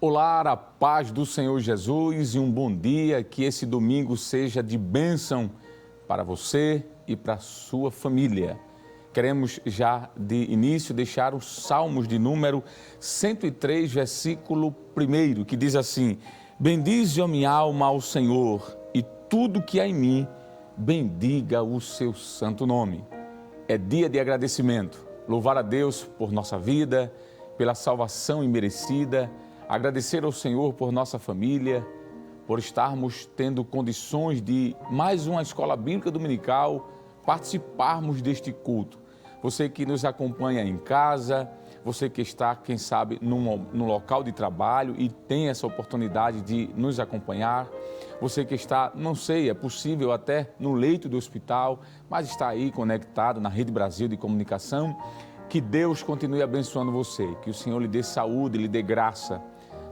Olá, a paz do Senhor Jesus e um bom dia, que esse domingo seja de bênção para você e para a sua família. Queremos já de início deixar os Salmos de número 103, versículo 1, que diz assim: bendize a minha alma ao Senhor e tudo que há em mim, bendiga o seu santo nome. É dia de agradecimento, louvar a Deus por nossa vida, pela salvação imerecida, agradecer ao Senhor por nossa família, por estarmos tendo condições de mais uma escola bíblica dominical, participarmos deste culto. Você que nos acompanha em casa, você que está, quem sabe, num local de trabalho e tem essa oportunidade de nos acompanhar, você que está, não sei, é possível até no leito do hospital, mas está aí conectado na Rede Brasil de Comunicação, que Deus continue abençoando você, que o Senhor lhe dê saúde, lhe dê graça.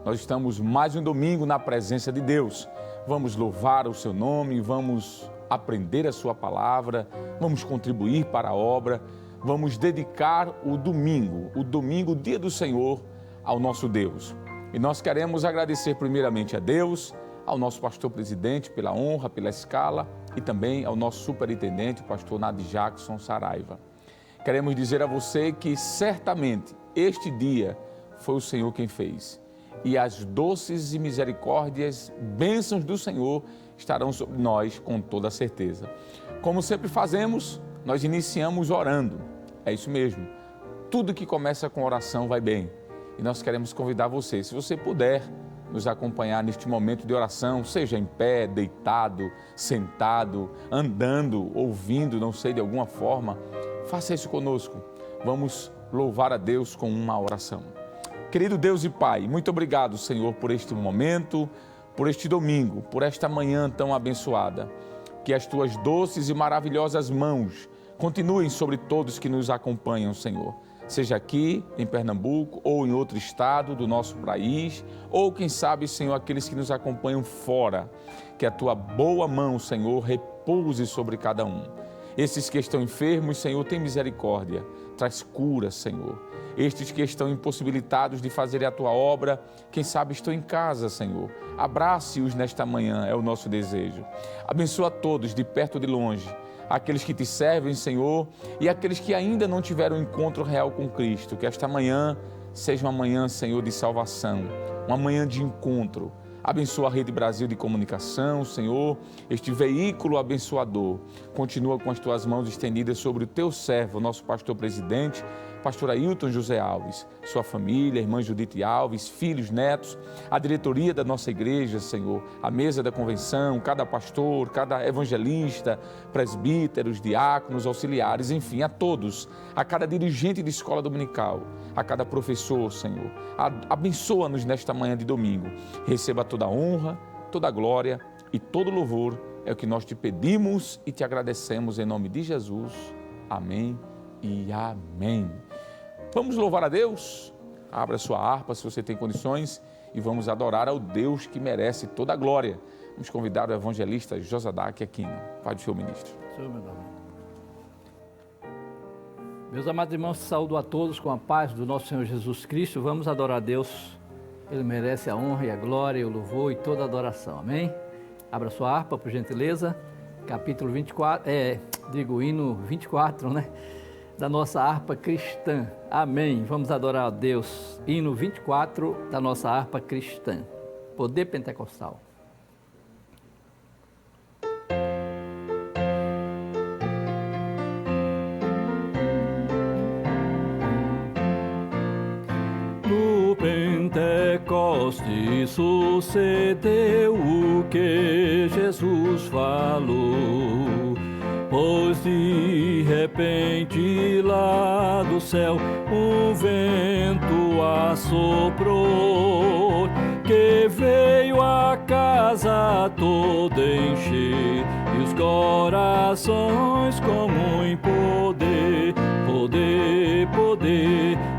Nós estamos mais um domingo na presença de Deus. Vamos louvar o seu nome, vamos aprender a sua palavra, vamos contribuir para a obra, vamos dedicar o domingo, o dia do Senhor, ao nosso Deus. E nós queremos agradecer primeiramente a Deus, ao nosso pastor presidente pela honra, pela escala e também ao nosso superintendente, o pastor Nadi Jackson Saraiva. Queremos dizer a você que certamente este dia foi o Senhor quem fez. E as doces e misericórdias, bênçãos do Senhor estarão sobre nós com toda certeza. Como sempre fazemos, nós iniciamos orando. É isso mesmo. Tudo que começa com oração vai bem. E nós queremos convidar você, se você puder nos acompanhar neste momento de oração, seja em pé, deitado, sentado, andando, ouvindo, não sei, de alguma forma, faça isso conosco. Vamos louvar a Deus com uma oração. Querido Deus e Pai, muito obrigado, Senhor, por este momento, por este domingo, por esta manhã tão abençoada. Que as Tuas doces e maravilhosas mãos continuem sobre todos que nos acompanham, Senhor. Seja aqui em Pernambuco ou em outro estado do nosso país, ou quem sabe, Senhor, aqueles que nos acompanham fora. Que a Tua boa mão, Senhor, repouse sobre cada um. Esses que estão enfermos, Senhor, tem misericórdia, traz cura, Senhor. Estes que estão impossibilitados de fazer a Tua obra, quem sabe estão em casa, Senhor. Abrace-os nesta manhã, é o nosso desejo. Abençoa todos, de perto ou de longe, aqueles que Te servem, Senhor, e aqueles que ainda não tiveram um encontro real com Cristo. Que esta manhã seja uma manhã, Senhor, de salvação, uma manhã de encontro. Abençoa a Rede Brasil de Comunicação, Senhor, este veículo abençoador. Continua com as Tuas mãos estendidas sobre o Teu servo, nosso pastor presidente, pastor Ailton José Alves, sua família, irmã Judite Alves, filhos, netos, a diretoria da nossa igreja, Senhor, a mesa da convenção, cada pastor, cada evangelista, presbíteros, diáconos, auxiliares, enfim, a todos, a cada dirigente de escola dominical, a cada professor, Senhor. Abençoa-nos nesta manhã de domingo. Receba toda a honra, toda a glória e todo o louvor. É o que nós Te pedimos e Te agradecemos em nome de Jesus. Amém e amém. Vamos louvar a Deus? Abra sua harpa se você tem condições e vamos adorar ao Deus que merece toda a glória. Vamos convidar o evangelista Josadaque Aquino. Pai do Senhor, ministro. Senhor, meu nome. Meus amados irmãos, saúdo a todos com a paz do nosso Senhor Jesus Cristo. Vamos adorar a Deus. Ele merece a honra e a glória, o louvor e toda a adoração. Amém? Abra sua harpa, por gentileza. Capítulo 24, hino 24, né? Da nossa harpa cristã. Amém. Vamos adorar a Deus. Hino 24 da nossa harpa cristã. Poder pentecostal. No Pentecoste sucedeu o que Jesus falou. Pois de repente lá do céu um vento assoprou, que veio a casa toda encher, e os corações com muito poder,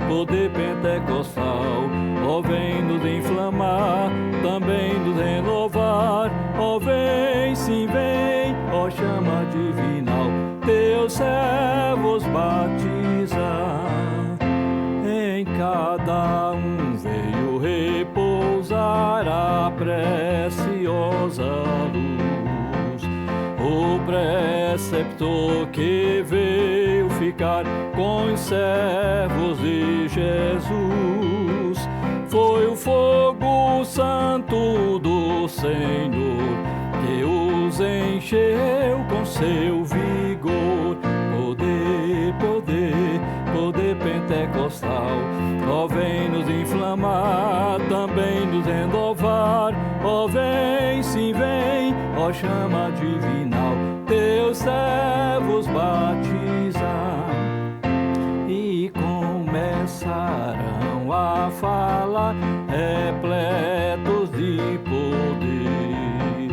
poder pentecostal, ó vem nos inflamar, também nos renovar, ó vem, sim vem, ó chama divinal, teus servos batizar, em cada um veio repousar. preceptor que veio ficar com os servos de Jesus. Foi o fogo santo do Senhor que os encheu com seu vigor. Poder, poder, poder pentecostal, ó vem nos inflamar, também nos renovar. Ó vem, sim vem, ó chama divinal, teus servos batizar. E começarão a falar, repletos de poder,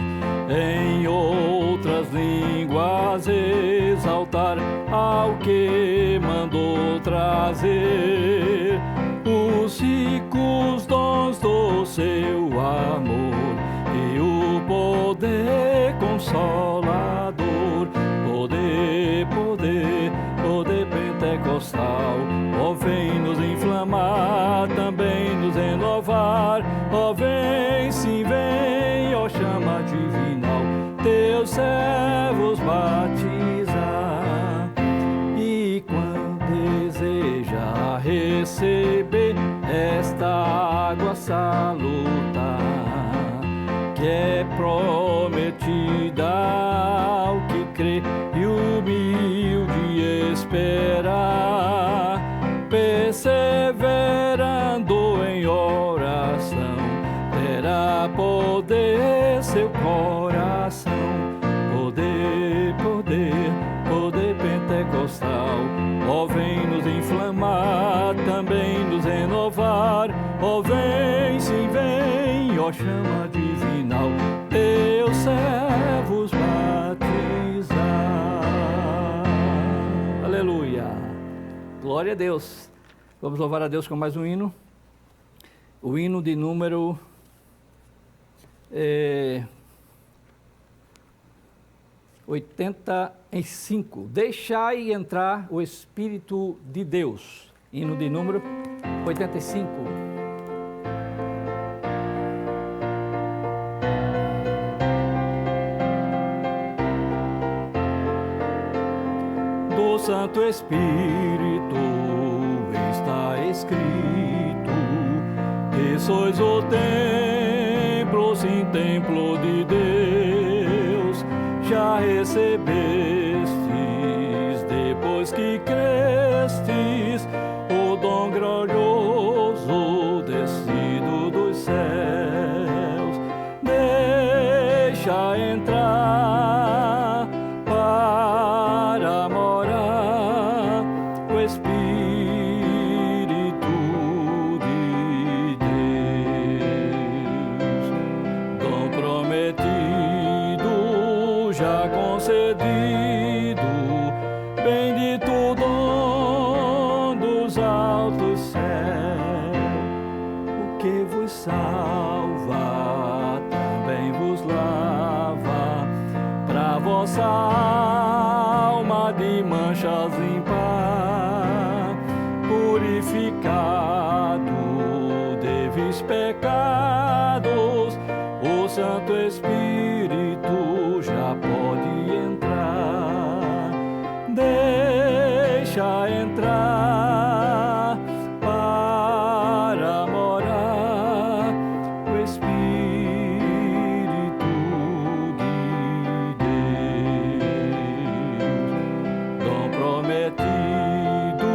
em outras línguas exaltar ao que mandou trazer os ricos dons do seu amor e o poder consolador. Poder, poder, poder pentecostal, ó vem nos inflamar, também nos renovar. Ó vem, sim vem, ó chama divinal, teus servos batizar. E quando deseja receber esta água salutar, que é prometida ao que crê e humilde esperar, perseverando em oração, terá poder seu coração. Poder, poder, poder pentecostal, ó vem nos inflamar, também nos renovar. Ó vem, sim vem, ó chama divinal, teus servos batizar. Aleluia, glória a Deus. Vamos louvar a Deus com mais um hino. O hino de número 85. Deixai entrar o Espírito de Deus. Hino de número 85. Do Santo Espírito está escrito que sois o templo, sim, templo de Deus. Já recebestes, depois que crestes, o dom glorioso descido dos céus. Deixa entrar para morar o Espírito de Deus, dom prometido, já concedido, bendito dom dos altos céus, o que vos salva, também vos lava, pra vossa alma de manchas limpar, purificado deves pecados, o Santo Espírito já pode entrar. Deixa entrar para morar o Espírito de Deus, dom prometido,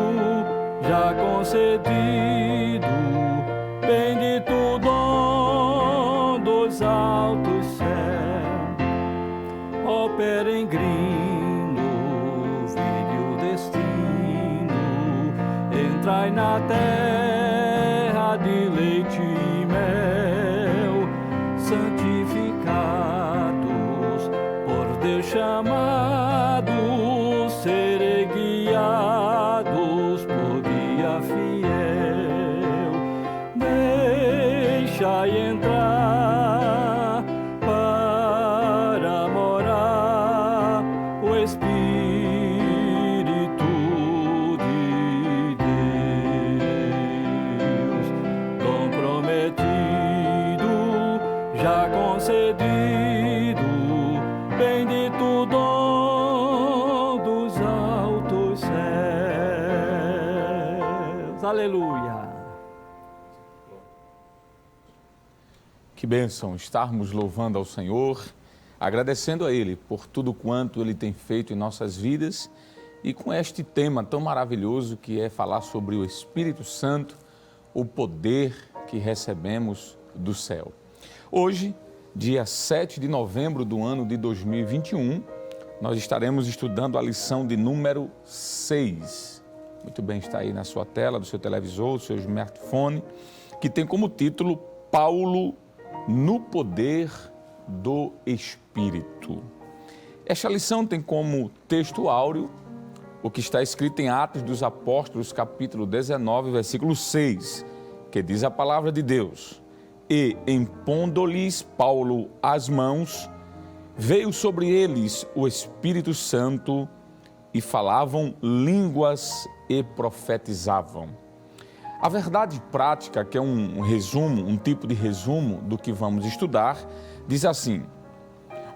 já concedido, bendito dom dos altos céus. Ó peregrino, vinde o destino, entrai na terra de leite e mel, santificados, por Deus chamados, serei guiados por guia fiel. Deixa entrar para morar o Espírito de Deus, dom prometido, já concedido, bendito dom bênção estarmos louvando ao Senhor, agradecendo a Ele por tudo quanto Ele tem feito em nossas vidas e com este tema tão maravilhoso que é falar sobre o Espírito Santo, o poder que recebemos do céu. Hoje, dia 7 de novembro do ano de 2021, nós estaremos estudando a lição de número 6. Muito bem, está aí na sua tela, do seu televisor, do seu smartphone, que tem como título Paulo no poder do Espírito. Esta lição tem como texto áureo o que está escrito em Atos dos Apóstolos, capítulo 19, versículo 6, que diz a palavra de Deus: E, impondo-lhes Paulo as mãos, veio sobre eles o Espírito Santo e falavam línguas e profetizavam. A verdade prática, que é um resumo, um tipo de resumo do que vamos estudar, diz assim: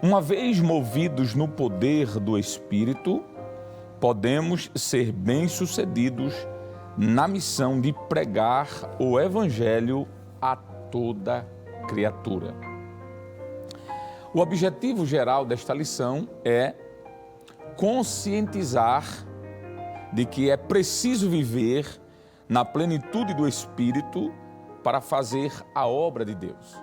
uma vez movidos no poder do Espírito, podemos ser bem-sucedidos na missão de pregar o Evangelho a toda criatura. O objetivo geral desta lição é conscientizar de que é preciso viver na plenitude do Espírito para fazer a obra de Deus.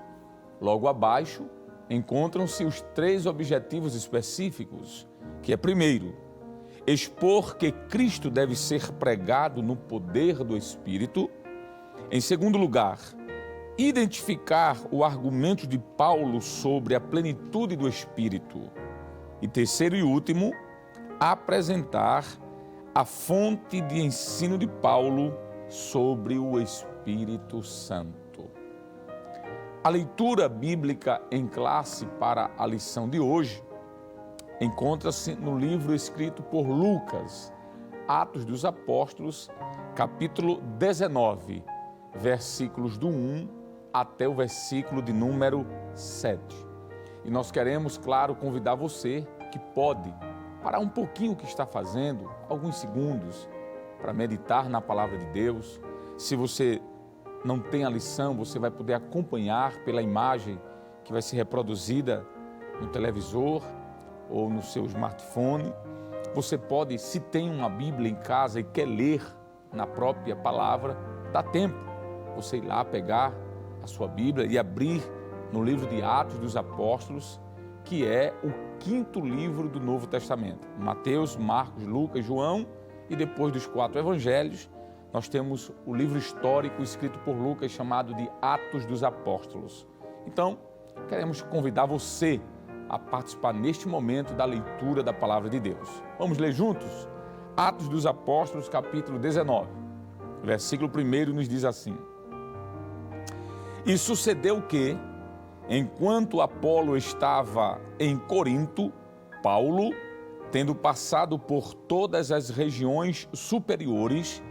Logo abaixo, encontram-se os 3 objetivos específicos, que é, primeiro, expor que Cristo deve ser pregado no poder do Espírito. Em segundo lugar, identificar o argumento de Paulo sobre a plenitude do Espírito. E terceiro e último, apresentar a fonte de ensino de Paulo sobre o Espírito Santo. A leitura bíblica em classe para a lição de hoje encontra-se no livro escrito por Lucas, Atos dos Apóstolos, capítulo 19, versículos do 1 até o versículo de número 7. E nós queremos, claro, convidar você que pode parar um pouquinho o que está fazendo, alguns segundos, para meditar na palavra de Deus. Se você não tem a lição, você vai poder acompanhar pela imagem que vai ser reproduzida no televisor ou no seu smartphone. Você pode, se tem uma Bíblia em casa e quer ler na própria palavra, dá tempo você ir lá pegar a sua Bíblia e abrir no livro de Atos dos Apóstolos, que é o 5º livro do Novo Testamento. Mateus, Marcos, Lucas, João, e depois dos 4 evangelhos, nós temos o livro histórico escrito por Lucas, chamado de Atos dos Apóstolos. Então, queremos convidar você a participar neste momento da leitura da palavra de Deus. Vamos ler juntos? Atos dos Apóstolos, capítulo 19, versículo 1 nos diz assim: E sucedeu que, enquanto Apolo estava em Corinto, Paulo, tendo passado por todas as regiões superiores,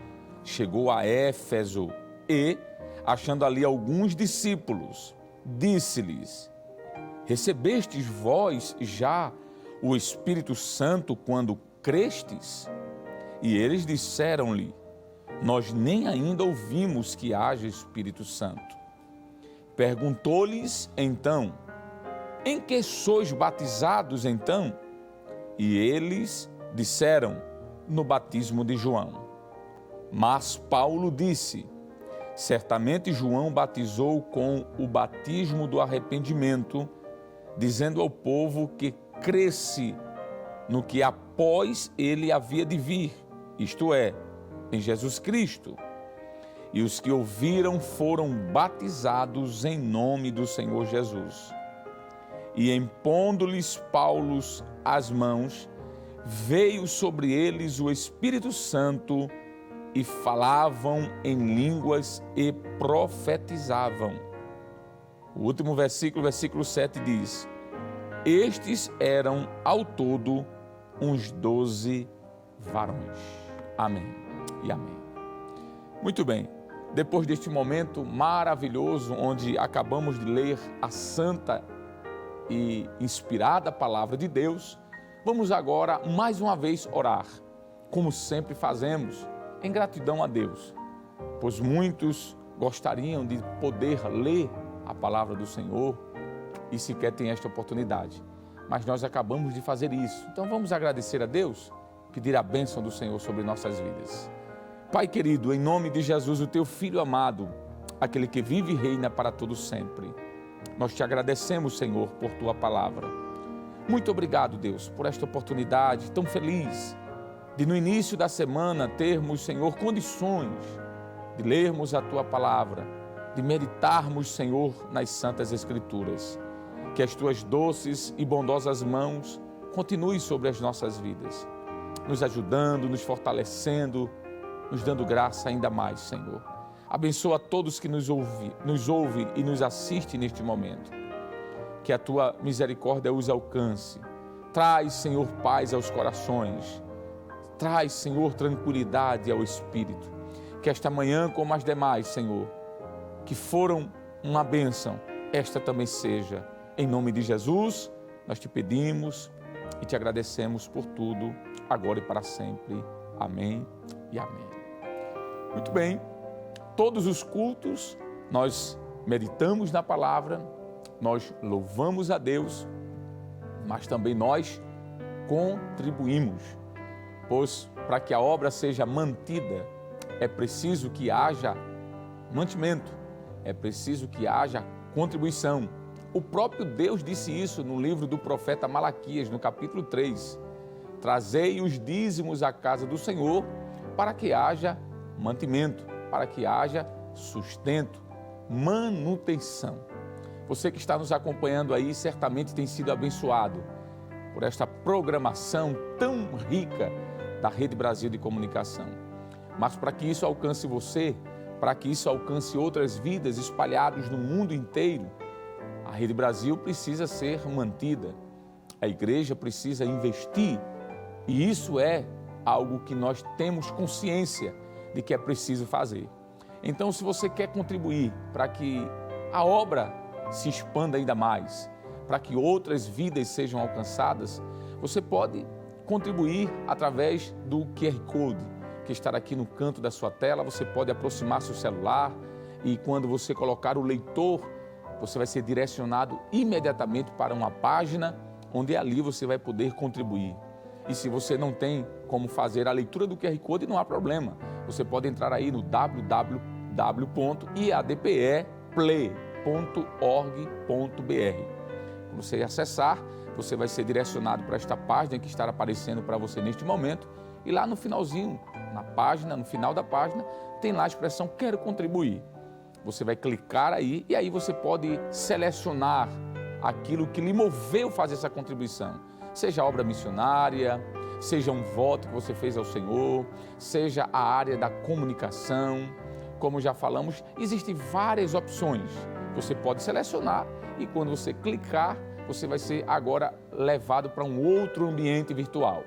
chegou a Éfeso e, achando ali alguns discípulos, disse-lhes: Recebestes vós já o Espírito Santo quando crestes? E eles disseram-lhe: Nós nem ainda ouvimos que haja Espírito Santo. Perguntou-lhes então: Em que sois batizados então? E eles disseram: No batismo de João. Mas Paulo disse: Certamente João batizou com o batismo do arrependimento, dizendo ao povo que cresce no que após ele havia de vir, isto é, em Jesus Cristo. E os que ouviram foram batizados em nome do Senhor Jesus. E impondo-lhes Paulo as mãos, veio sobre eles o Espírito Santo e falavam em línguas e profetizavam. O último versículo, versículo 7 diz: Estes eram ao todo uns 12 varões. Amém e amém. Muito bem, depois deste momento maravilhoso, onde acabamos de ler a santa e inspirada palavra de Deus, vamos agora mais uma vez orar, como sempre fazemos, em gratidão a Deus, pois muitos gostariam de poder ler a palavra do Senhor e sequer tem esta oportunidade. Mas nós acabamos de fazer isso. Então vamos agradecer a Deus, pedir a bênção do Senhor sobre nossas vidas. Pai querido, em nome de Jesus, o teu Filho amado, aquele que vive e reina para todo sempre, nós te agradecemos, Senhor, por tua palavra. Muito obrigado, Deus, por esta oportunidade tão feliz de no início da semana termos, Senhor, condições de lermos a tua palavra, de meditarmos, Senhor, nas Santas Escrituras. Que as tuas doces e bondosas mãos continuem sobre as nossas vidas, nos ajudando, nos fortalecendo, nos dando graça ainda mais, Senhor. Abençoa todos que nos ouvem e nos assistem neste momento. Que a tua misericórdia os alcance. Traz, Senhor, paz aos corações. Traz, Senhor, tranquilidade ao espírito. Que esta manhã, como as demais, Senhor, que foram uma bênção, esta também seja. Em nome de Jesus, nós te pedimos e te agradecemos por tudo, agora e para sempre. Amém e amém. Muito bem, todos os cultos nós meditamos na palavra, nós louvamos a Deus, mas também nós contribuímos, pois para que a obra seja mantida, é preciso que haja mantimento, é preciso que haja contribuição. O próprio Deus disse isso no livro do profeta Malaquias, no capítulo 3. Trazei os dízimos à casa do Senhor para que haja mantimento, para que haja sustento, manutenção. Você que está nos acompanhando aí certamente tem sido abençoado por esta programação tão rica da Rede Brasil de Comunicação. Mas para que isso alcance você, para que isso alcance outras vidas espalhadas no mundo inteiro, a Rede Brasil precisa ser mantida, a igreja precisa investir e isso é algo que nós temos consciência de que é preciso fazer. Então, se você quer contribuir para que a obra se expanda ainda mais, para que outras vidas sejam alcançadas, você pode contribuir através do QR Code que está aqui no canto da sua tela. Você pode aproximar seu celular e quando você colocar o leitor, você vai ser direcionado imediatamente para uma página onde ali você vai poder contribuir. E se você não tem como fazer a leitura do QR Code, não há problema. Você pode entrar aí no www.iadpeplay.org.br. Quando você acessar, você vai ser direcionado para esta página que está aparecendo para você neste momento. E lá no finalzinho, na página, no final da página, tem lá a expressão Quero Contribuir. Você vai clicar aí e aí você pode selecionar aquilo que lhe moveu a fazer essa contribuição. Seja obra missionária, seja um voto que você fez ao Senhor, seja a área da comunicação. Como já falamos, existem várias opções. Você pode selecionar e quando você clicar, você vai ser agora levado para um outro ambiente virtual.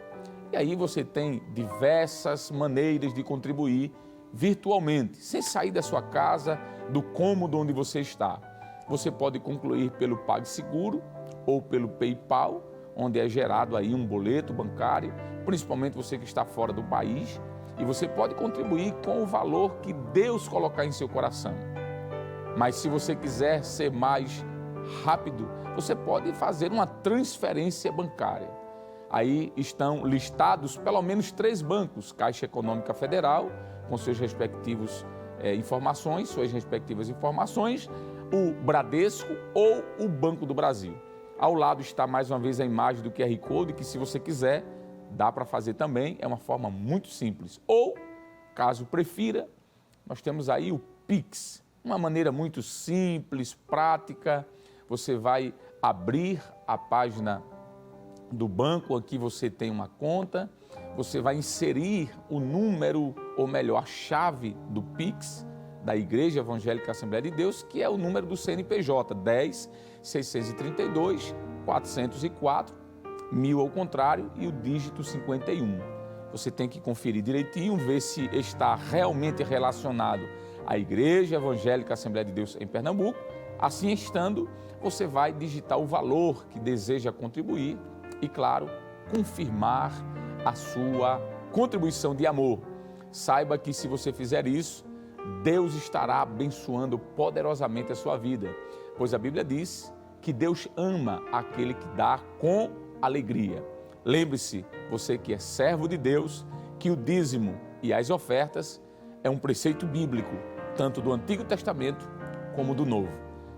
E aí você tem diversas maneiras de contribuir virtualmente, sem sair da sua casa, do cômodo onde você está. Você pode concluir pelo PagSeguro ou pelo PayPal, onde é gerado aí um boleto bancário, principalmente você que está fora do país, e você pode contribuir com o valor que Deus colocar em seu coração. Mas se você quiser ser mais rápido, você pode fazer uma transferência bancária. Aí estão listados pelo menos 3 bancos, Caixa Econômica Federal, com suas respectivas informações, o Bradesco ou o Banco do Brasil. Ao lado está mais uma vez a imagem do QR Code, que se você quiser, dá para fazer também, é uma forma muito simples. Ou, caso prefira, nós temos aí o Pix, uma maneira muito simples, prática. Você vai abrir a página do banco, aqui você tem uma conta, você vai inserir o número, ou melhor, a chave do Pix, da Igreja Evangélica Assembleia de Deus, que é o número do CNPJ, 10 632 404 1000 ao contrário e o dígito 51. Você tem que conferir direitinho, ver se está realmente relacionado à Igreja Evangélica Assembleia de Deus em Pernambuco. Assim estando, você vai digitar o valor que deseja contribuir e, claro, confirmar a sua contribuição de amor. Saiba que se você fizer isso, Deus estará abençoando poderosamente a sua vida. pois a Bíblia diz que Deus ama aquele que dá com alegria. Lembre-se, você que é servo de Deus, que o dízimo e as ofertas é um preceito bíblico, tanto do Antigo Testamento como do Novo.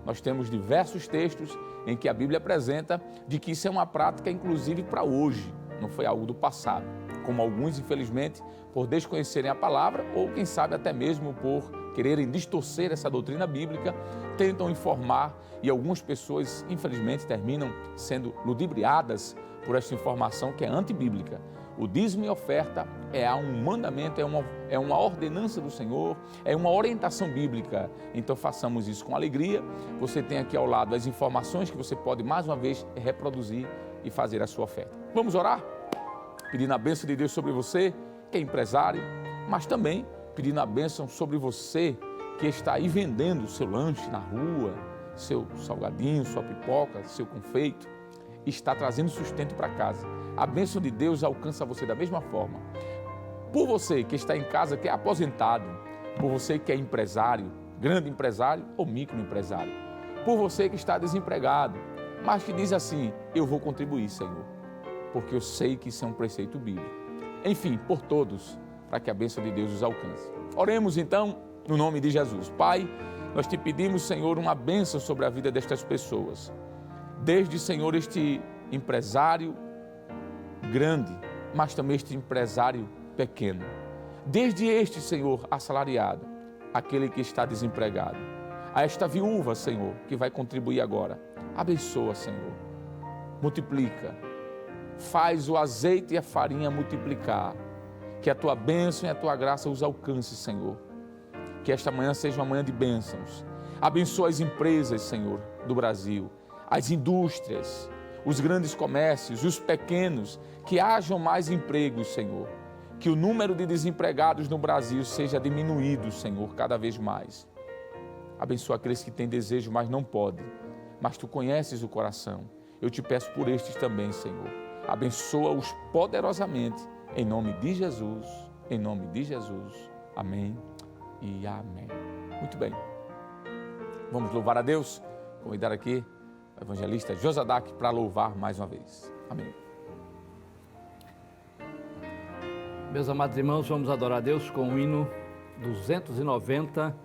Nós temos diversos textos em que a Bíblia apresenta de que isso é uma prática inclusive para hoje, não foi algo do passado, como alguns, infelizmente, por desconhecerem a palavra ou, quem sabe, até mesmo por quererem distorcer essa doutrina bíblica, tentam informar e algumas pessoas, infelizmente, terminam sendo ludibriadas por esta informação que é antibíblica. O dízimo e oferta é um mandamento, é uma ordenança do Senhor, é uma orientação bíblica. Então façamos isso com alegria. Você tem aqui ao lado as informações que você pode mais uma vez reproduzir e fazer a sua oferta. Vamos orar? Pedindo a bênção de Deus sobre você, que é empresário, mas também pedindo a bênção sobre você que está aí vendendo o seu lanche na rua, seu salgadinho, sua pipoca, seu confeito, está trazendo sustento para casa. A bênção de Deus alcança você da mesma forma. Por você que está em casa, que é aposentado, por você que é empresário, grande empresário ou microempresário, por você que está desempregado, mas que diz assim: eu vou contribuir, Senhor, porque eu sei que isso é um preceito bíblico. Enfim, por todos, para que a bênção de Deus os alcance. Oremos então, no nome de Jesus. Pai, nós te pedimos, Senhor, uma bênção sobre a vida destas pessoas. Desde, Senhor, este empresário grande, mas também este empresário pequeno. Desde este, Senhor, assalariado, aquele que está desempregado, a esta viúva, Senhor, que vai contribuir agora. Abençoa, Senhor. Multiplica. Faz o azeite e a farinha multiplicar. Que a tua bênção e a tua graça os alcance, Senhor. Que esta manhã seja uma manhã de bênçãos. Abençoa as empresas, Senhor, do Brasil, as indústrias, os grandes comércios, os pequenos, que hajam mais empregos, Senhor. Que o número de desempregados no Brasil seja diminuído, Senhor, cada vez mais. Abençoa aqueles que têm desejo, mas não podem. Mas tu conheces o coração. Eu te peço por estes também, Senhor. Abençoa-os poderosamente, em nome de Jesus, em nome de Jesus. Amém e amém. Muito bem. Vamos louvar a Deus. Convidar aqui o evangelista Josadak para louvar mais uma vez. Amém. Meus amados irmãos, vamos adorar a Deus com o hino 290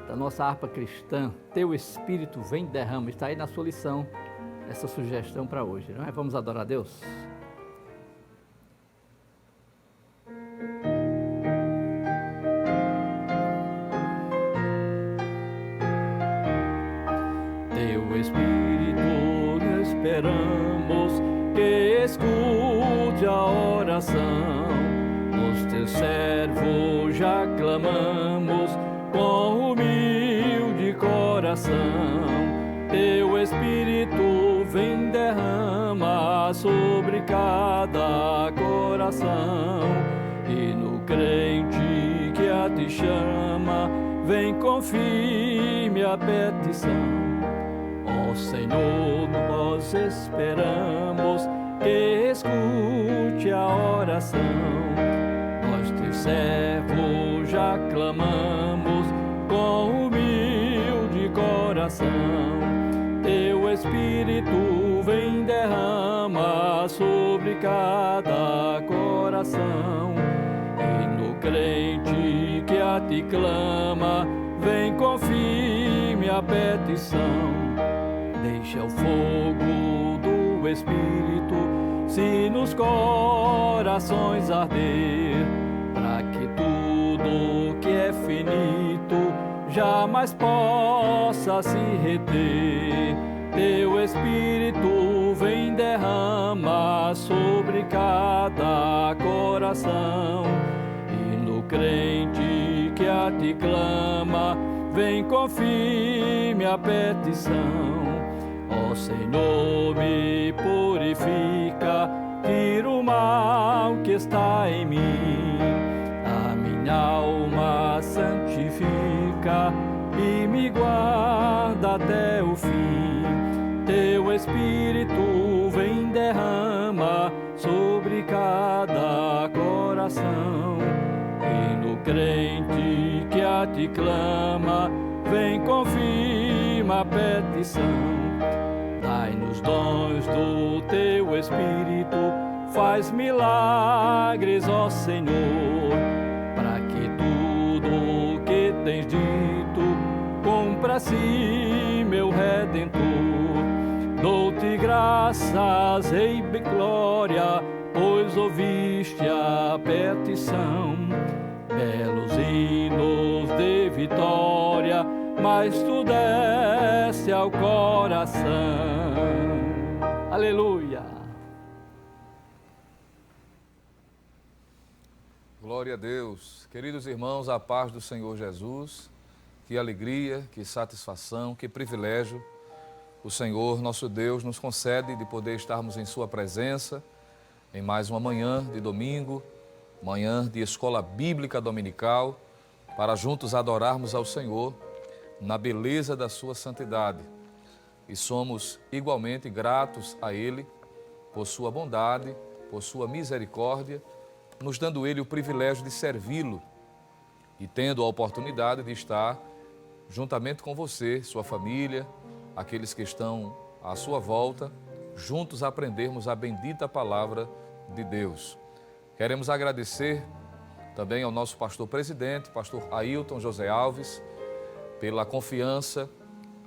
da nossa harpa cristã. Teu Espírito vem e derrama. Está aí na sua lição essa sugestão para hoje, não é? Vamos adorar a Deus? Teu Espírito esperamos que escute a oração. Os teus servos já clamamos com humilde coração. Teu Espírito vem derrama sobre cada coração. E no crente que a ti chama, vem com firme a petição. Ó Senhor, nós esperamos que escute a oração. Nós teus servos já clamamos com humilde coração. Teu Espírito vem derrama sobre cada coração. E no crente que a ti clama, vem com firme a petição. Deixa o fogo do Espírito se nos corações arder, para que tudo que é finito jamais possa se reter. Teu Espírito vem derrama sobre cada coração. E no crente que a ti clama, vem com firme a petição. Ó Senhor, me purifica, tira o mal que está em mim. A minha alma santifica e me guarda até o fim. Teu Espírito vem derrama sobre cada coração. E no crente que a ti clama, vem confirma última petição. Dai-nos dons do teu Espírito, faz milagres, ó Senhor, para que tudo o que tens dito cumpra-se, meu Redentor. Dou-te graças, Rei de glória, pois ouviste a petição. Belos hinos de vitória, mas tu deste ao coração. Aleluia! Glória a Deus. Queridos irmãos, a paz do Senhor Jesus, que alegria, que satisfação, que privilégio o Senhor, nosso Deus, nos concede de poder estarmos em sua presença em mais uma manhã de domingo, manhã de escola bíblica dominical, para juntos adorarmos ao Senhor na beleza da sua santidade. E somos igualmente gratos a Ele por sua bondade, por sua misericórdia, nos dando Ele o privilégio de servi-lo e tendo a oportunidade de estar juntamente com você, sua família, aqueles que estão à sua volta, juntos aprendermos a bendita palavra de Deus. Queremos agradecer também ao nosso pastor presidente, pastor Ailton José Alves, pela confiança,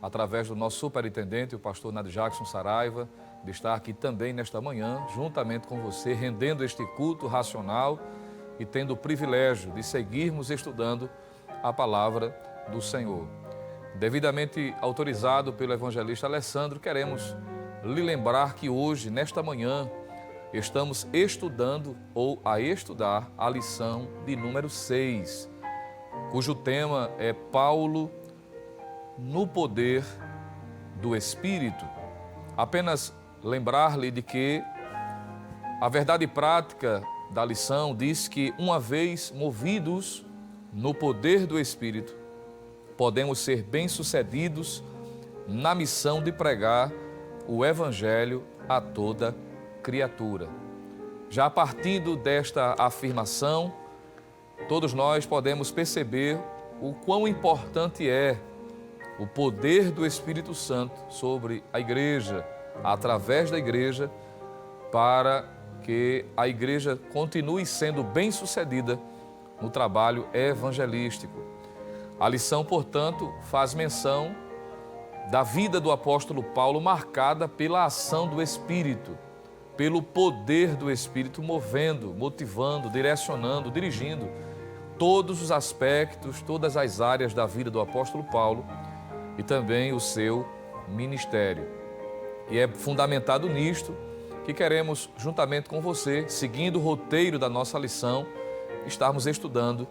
através do nosso superintendente, o pastor Nadir Jackson Saraiva, de estar aqui também nesta manhã, juntamente com você, rendendo este culto racional e tendo o privilégio de seguirmos estudando a palavra do Senhor. Devidamente autorizado pelo evangelista Alessandro, queremos lhe lembrar que hoje, nesta manhã, estamos estudando ou a estudar a lição de número 6, cujo tema é Paulo no poder do Espírito. Apenas lembrar-lhe de que a verdade prática da lição diz que, uma vez movidos no poder do Espírito, podemos ser bem-sucedidos na missão de pregar o Evangelho a toda criatura. Já partindo desta afirmação, todos nós podemos perceber o quão importante é o poder do Espírito Santo sobre a igreja, através da igreja, para que a igreja continue sendo bem-sucedida no trabalho evangelístico. A lição, portanto, faz menção da vida do apóstolo Paulo marcada pela ação do Espírito, pelo poder do Espírito movendo, motivando, direcionando, dirigindo todos os aspectos, todas as áreas da vida do apóstolo Paulo e também o seu ministério. E é fundamentado nisto que queremos, juntamente com você, seguindo o roteiro da nossa lição, estarmos estudando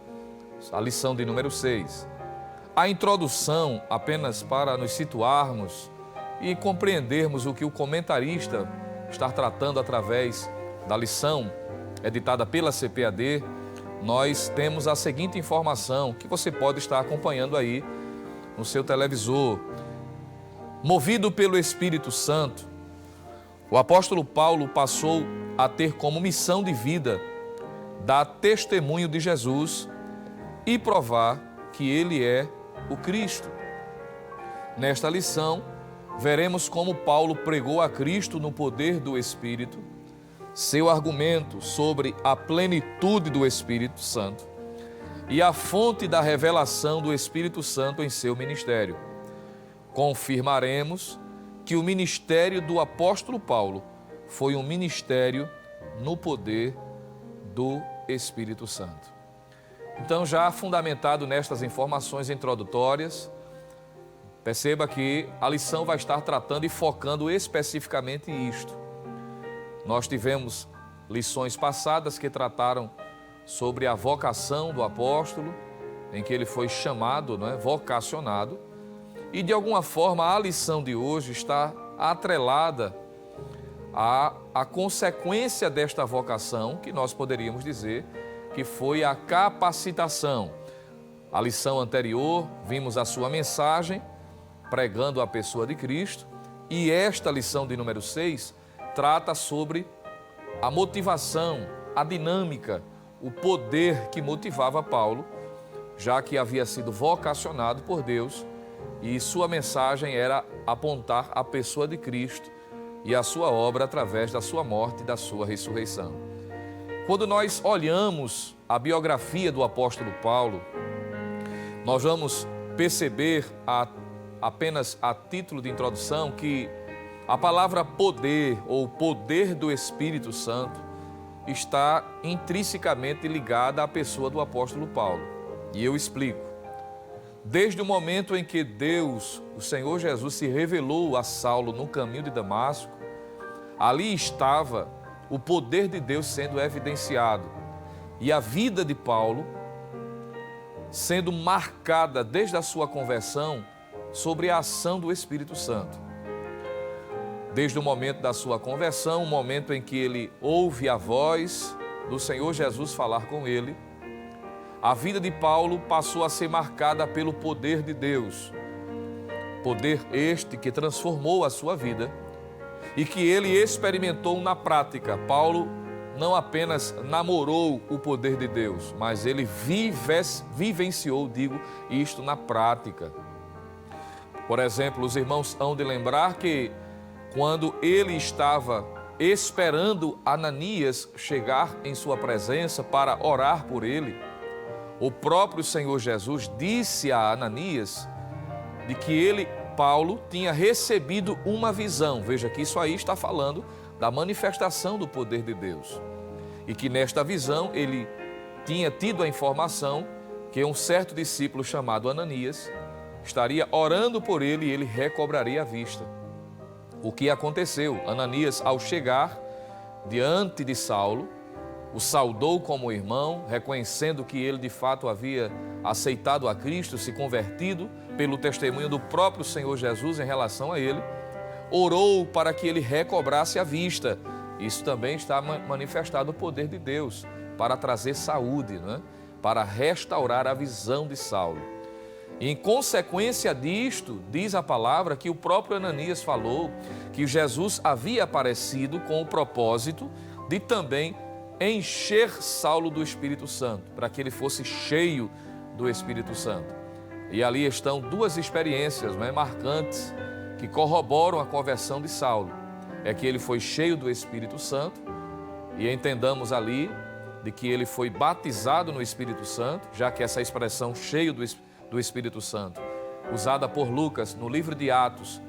a lição de número 6. A introdução, apenas para nos situarmos e compreendermos o que o comentarista está tratando através da lição editada pela CPAD, nós temos a seguinte informação que você pode estar acompanhando aí no seu televisor. Movido pelo Espírito Santo, o apóstolo Paulo passou a ter como missão de vida dar testemunho de Jesus e provar que ele é o Cristo. Nesta lição, veremos como Paulo pregou a Cristo no poder do Espírito, seu argumento sobre a plenitude do Espírito Santo e a fonte da revelação do Espírito Santo em seu ministério. Confirmaremos que o ministério do apóstolo Paulo foi um ministério no poder do Espírito Santo. Então, já fundamentado nestas informações introdutórias, perceba que a lição vai estar tratando e focando especificamente isto. Nós tivemos lições passadas que trataram sobre a vocação do apóstolo, em que ele foi chamado, vocacionado, e de alguma forma a lição de hoje está atrelada à consequência desta vocação, que nós poderíamos dizer que foi a capacitação. A lição anterior, vimos a sua mensagem, pregando a pessoa de Cristo, e esta lição de número 6 trata sobre a motivação, a dinâmica, o poder que motivava Paulo, já que havia sido vocacionado por Deus e sua mensagem era apontar a pessoa de Cristo e a sua obra através da sua morte e da sua ressurreição. Quando nós olhamos a biografia do apóstolo Paulo, nós vamos perceber, apenas a título de introdução, que a palavra poder ou poder do Espírito Santo está intrinsecamente ligada à pessoa do apóstolo Paulo. E eu explico. Desde o momento em que Deus, o Senhor Jesus, se revelou a Saulo no caminho de Damasco, ali estava o poder de Deus sendo evidenciado. E a vida de Paulo sendo marcada desde a sua conversão sobre a ação do Espírito Santo. Desde o momento da sua conversão, o momento em que ele ouve a voz do Senhor Jesus falar com ele, a vida de Paulo passou a ser marcada pelo poder de Deus. Poder este que transformou a sua vida e que ele experimentou na prática. Paulo não apenas namorou o poder de Deus, mas ele vivenciou, isto na prática. Por exemplo, os irmãos hão de lembrar que quando ele estava esperando Ananias chegar em sua presença para orar por ele, o próprio Senhor Jesus disse a Ananias de que ele, Paulo, tinha recebido uma visão. Veja que isso aí está falando da manifestação do poder de Deus. E que nesta visão ele tinha tido a informação que um certo discípulo chamado Ananias estaria orando por ele e ele recobraria a vista. O que aconteceu? Ananias, ao chegar diante de Saulo, o saudou como irmão, reconhecendo que ele de fato havia aceitado a Cristo, se convertido pelo testemunho do próprio Senhor Jesus em relação a ele, orou para que ele recobrasse a vista. Isso também está manifestado o poder de Deus para trazer saúde, para restaurar a visão de Saulo. E em consequência disto, diz a palavra que o próprio Ananias falou que Jesus havia aparecido com o propósito de também encher Saulo do Espírito Santo, para que ele fosse cheio do Espírito Santo. E ali estão duas experiências marcantes que corroboram a conversão de Saulo. É que ele foi cheio do Espírito Santo, e entendamos ali de que ele foi batizado no Espírito Santo, já que essa expressão cheio do Espírito Santo, usada por Lucas no livro de Atos,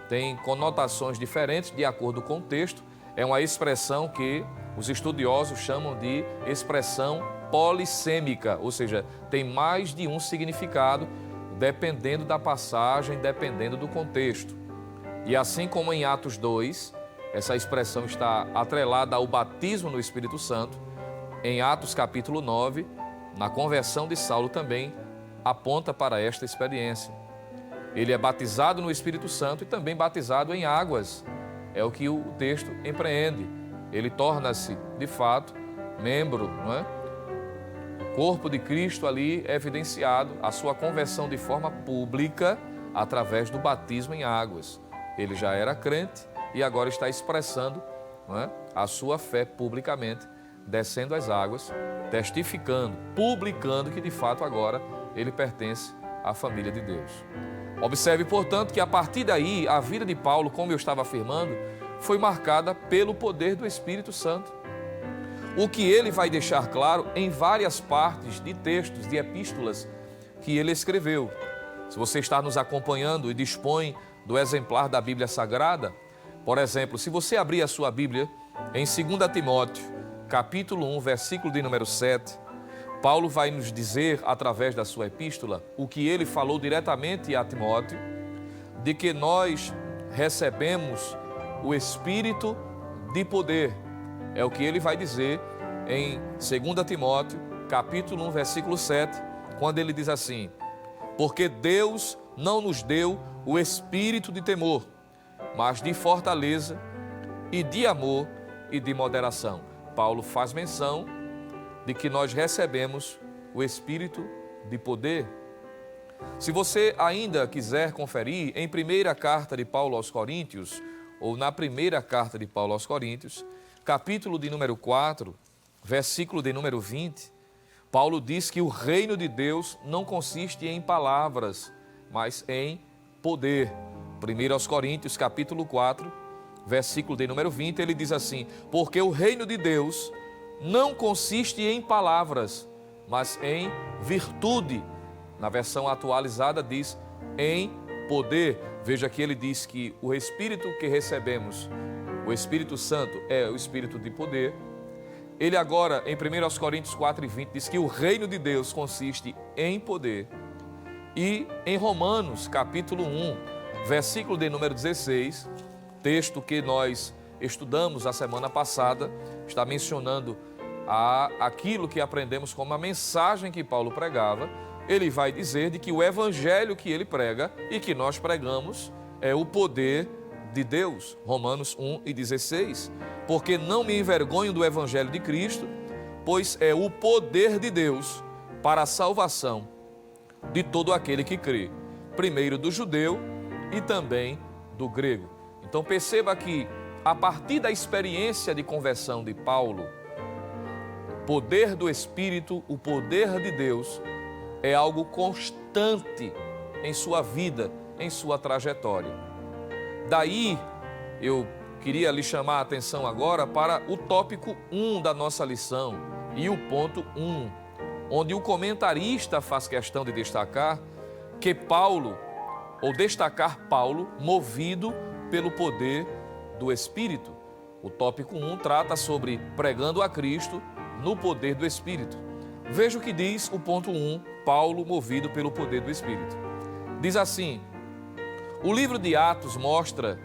tem conotações diferentes de acordo com o texto. É uma expressão que os estudiosos chamam de expressão polissêmica, ou seja, tem mais de um significado, dependendo da passagem, dependendo do contexto. E assim como em Atos 2, essa expressão está atrelada ao batismo no Espírito Santo, em Atos capítulo 9, na conversão de Saulo também aponta para esta experiência. Ele é batizado no Espírito Santo e também batizado em águas. É o que o texto empreende. Ele torna-se, de fato, membro, O corpo de Cristo ali é evidenciado, a sua conversão de forma pública através do batismo em águas. Ele já era crente e agora está expressando a sua fé publicamente, descendo as águas, testificando, publicando que de fato agora ele pertence à família de Deus. Observe, portanto, que a partir daí a vida de Paulo, como eu estava afirmando, foi marcada pelo poder do Espírito Santo. O que ele vai deixar claro em várias partes de textos, de epístolas que ele escreveu. Se você está nos acompanhando e dispõe do exemplar da Bíblia Sagrada, por exemplo, se você abrir a sua Bíblia em 2 Timóteo, capítulo 1, versículo de número 7, Paulo vai nos dizer, através da sua epístola, o que ele falou diretamente a Timóteo, de que nós recebemos o Espírito de poder. É o que ele vai dizer em 2 Timóteo, capítulo 1, versículo 7, quando ele diz assim: porque Deus não nos deu o espírito de temor, mas de fortaleza e de amor e de moderação. Paulo faz menção de que nós recebemos o espírito de poder. Se você ainda quiser conferir, em primeira carta de Paulo aos Coríntios, ou na primeira carta de Paulo aos Coríntios, capítulo de número 4, versículo de número 20, Paulo diz que o reino de Deus não consiste em palavras, mas em poder. 1 Coríntios, capítulo 4, versículo de número 20, ele diz assim: porque o reino de Deus não consiste em palavras, mas em virtude. Na versão atualizada diz em poder. Veja que ele diz que o Espírito que recebemos, o Espírito Santo, é o Espírito de poder. Ele agora, em 1 Coríntios 4 e 20, diz que o reino de Deus consiste em poder. E em Romanos, capítulo 1, versículo de número 16, texto que nós estudamos a semana passada, está mencionando aquilo que aprendemos como a mensagem que Paulo pregava. Ele vai dizer de que o evangelho que ele prega e que nós pregamos é o poder de Deus. Romanos 1 e 16. Porque não me envergonho do evangelho de Cristo, pois é o poder de Deus para a salvação de todo aquele que crê, primeiro do judeu e também do grego. Então perceba que, a partir da experiência de conversão de Paulo, o poder do Espírito, o poder de Deus, é algo constante em sua vida, em sua trajetória. Daí, eu queria lhe chamar a atenção agora para o tópico 1 da nossa lição e o ponto 1, onde o comentarista faz questão de destacar que Paulo, ou destacar Paulo, movido pelo poder do Espírito. O tópico 1 trata sobre pregando a Cristo no poder do Espírito. Veja o que diz o ponto 1, Paulo movido pelo poder do Espírito. Diz assim: o livro de Atos mostra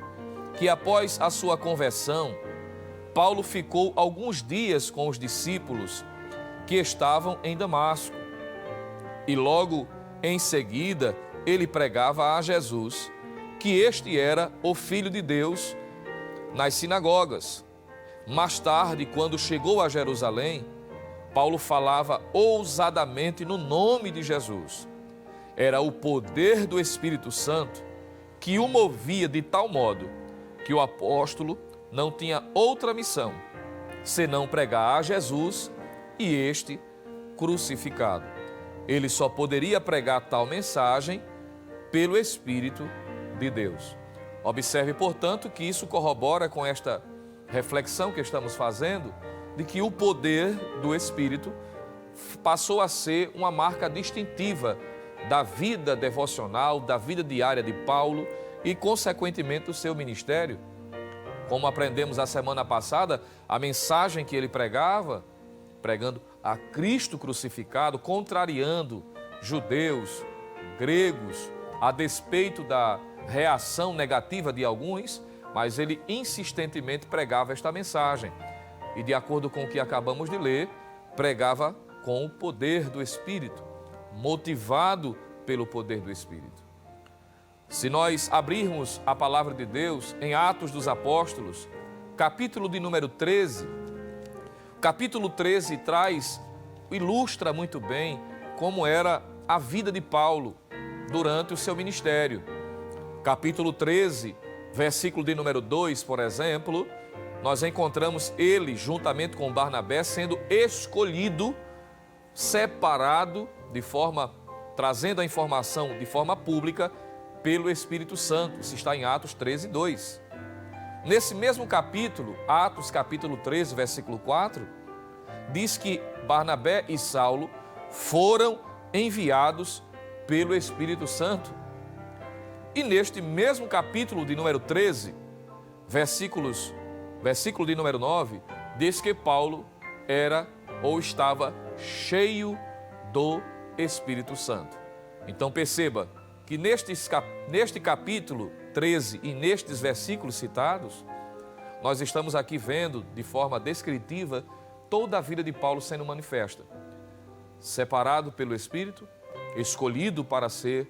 que após a sua conversão, Paulo ficou alguns dias com os discípulos que estavam em Damasco. E logo em seguida, ele pregava a Jesus, que este era o Filho de Deus, nas sinagogas. Mais tarde, quando chegou a Jerusalém, Paulo falava ousadamente no nome de Jesus. Era o poder do Espírito Santo que o movia de tal modo que o apóstolo não tinha outra missão senão pregar a Jesus e este crucificado. Ele só poderia pregar tal mensagem pelo Espírito de Deus. Observe, portanto, que isso corrobora com esta reflexão que estamos fazendo, de que o poder do Espírito passou a ser uma marca distintiva da vida devocional, da vida diária de Paulo e, consequentemente, do seu ministério. Como aprendemos a semana passada, a mensagem que ele pregava, pregando a Cristo crucificado, contrariando judeus, gregos, a despeito da reação negativa de alguns, mas ele insistentemente pregava esta mensagem. E, de acordo com o que acabamos de ler, pregava com o poder do Espírito, motivado pelo poder do Espírito. Se nós abrirmos a palavra de Deus em Atos dos Apóstolos, capítulo de número 13, capítulo 13 ilustra muito bem como era a vida de Paulo durante o seu ministério. Capítulo 13, versículo de número 2, por exemplo, nós encontramos ele, juntamente com Barnabé, sendo escolhido, separado, trazendo a informação de forma pública pelo Espírito Santo. Isso está em Atos 13, 2. Nesse mesmo capítulo, Atos capítulo 13, versículo 4, diz que Barnabé e Saulo foram enviados pelo Espírito Santo. E neste mesmo capítulo de número 13, versículo de número 9, diz que Paulo era ou estava cheio do Espírito Santo. Então perceba que neste capítulo 13 e nestes versículos citados, nós estamos aqui vendo de forma descritiva toda a vida de Paulo sendo manifesta. Separado pelo Espírito, escolhido para ser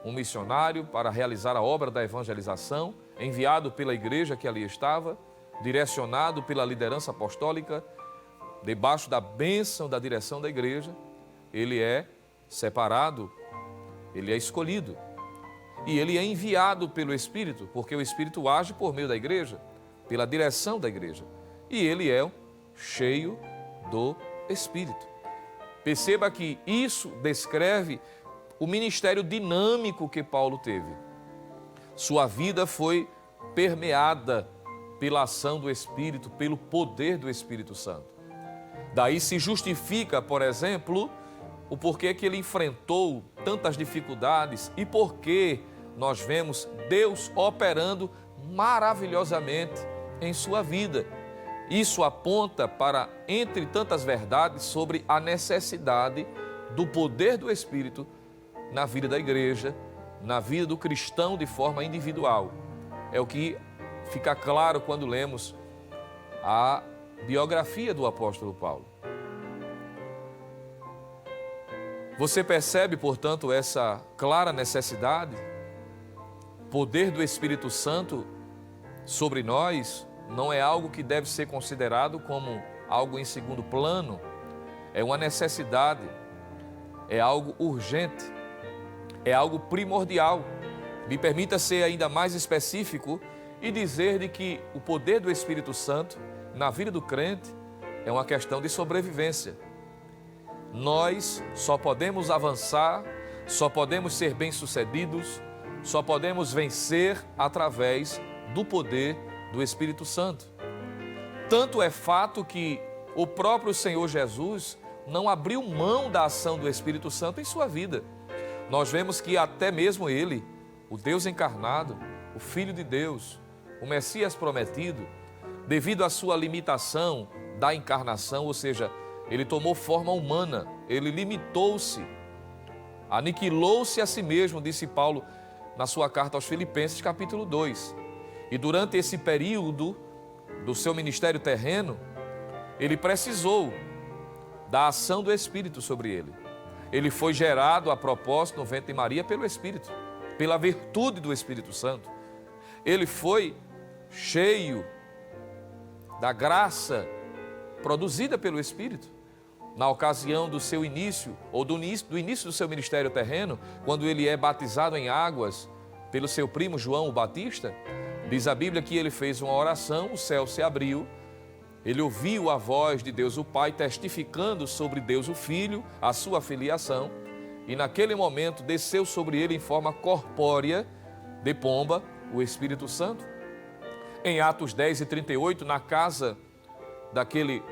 um missionário, para realizar a obra da evangelização, enviado pela igreja que ali estava, direcionado pela liderança apostólica, debaixo da bênção da direção da igreja, ele é separado, ele é escolhido. E ele é enviado pelo Espírito, porque o Espírito age por meio da igreja, pela direção da igreja. E ele é cheio do Espírito. Perceba que isso descreve o ministério dinâmico que Paulo teve. Sua vida foi permeada pela ação do Espírito, pelo poder do Espírito Santo. Daí se justifica, por exemplo, o porquê que ele enfrentou tantas dificuldades e porquê nós vemos Deus operando maravilhosamente em sua vida. Isso aponta para, entre tantas verdades, sobre a necessidade do poder do Espírito na vida da igreja, na vida do cristão de forma individual. É o que fica claro quando lemos a biografia do apóstolo Paulo. Você percebe, portanto, essa clara necessidade? Poder do Espírito Santo sobre nós não é algo que deve ser considerado como algo em segundo plano. É uma necessidade, é algo urgente, é algo primordial. Me permita ser ainda mais específico e dizer de que o poder do Espírito Santo na vida do crente é uma questão de sobrevivência. Nós só podemos avançar, só podemos ser bem-sucedidos, só podemos vencer através do poder do Espírito Santo. Tanto é fato que o próprio Senhor Jesus não abriu mão da ação do Espírito Santo em sua vida. Nós vemos que até mesmo ele, o Deus encarnado, o Filho de Deus, o Messias prometido, devido à sua limitação da encarnação, ou seja, ele tomou forma humana, ele limitou-se, aniquilou-se a si mesmo, disse Paulo na sua carta aos Filipenses, capítulo 2. E durante esse período do seu ministério terreno, ele precisou da ação do Espírito sobre ele. Ele foi gerado a propósito no ventre de Maria pelo Espírito, pela virtude do Espírito Santo. Ele foi cheio da graça produzida pelo Espírito. Na ocasião do seu início, ou do início do seu ministério terreno, quando ele é batizado em águas pelo seu primo João o Batista, diz a Bíblia que ele fez uma oração, o céu se abriu, ele ouviu a voz de Deus o Pai testificando sobre Deus o Filho, a sua filiação, e naquele momento desceu sobre ele em forma corpórea de pomba o Espírito Santo. Em Atos 10 e 38, na casa daquele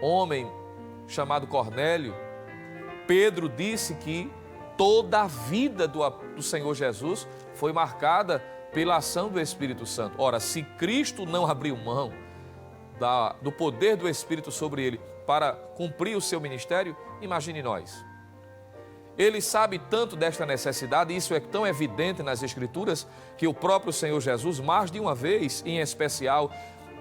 homem chamado Cornélio, Pedro disse que toda a vida do Senhor Jesus foi marcada pela ação do Espírito Santo. Ora, se Cristo não abriu mão do poder do Espírito sobre ele para cumprir o seu ministério, imagine nós. Ele sabe tanto desta necessidade, e isso é tão evidente nas Escrituras, que o próprio Senhor Jesus, mais de uma vez, em especial,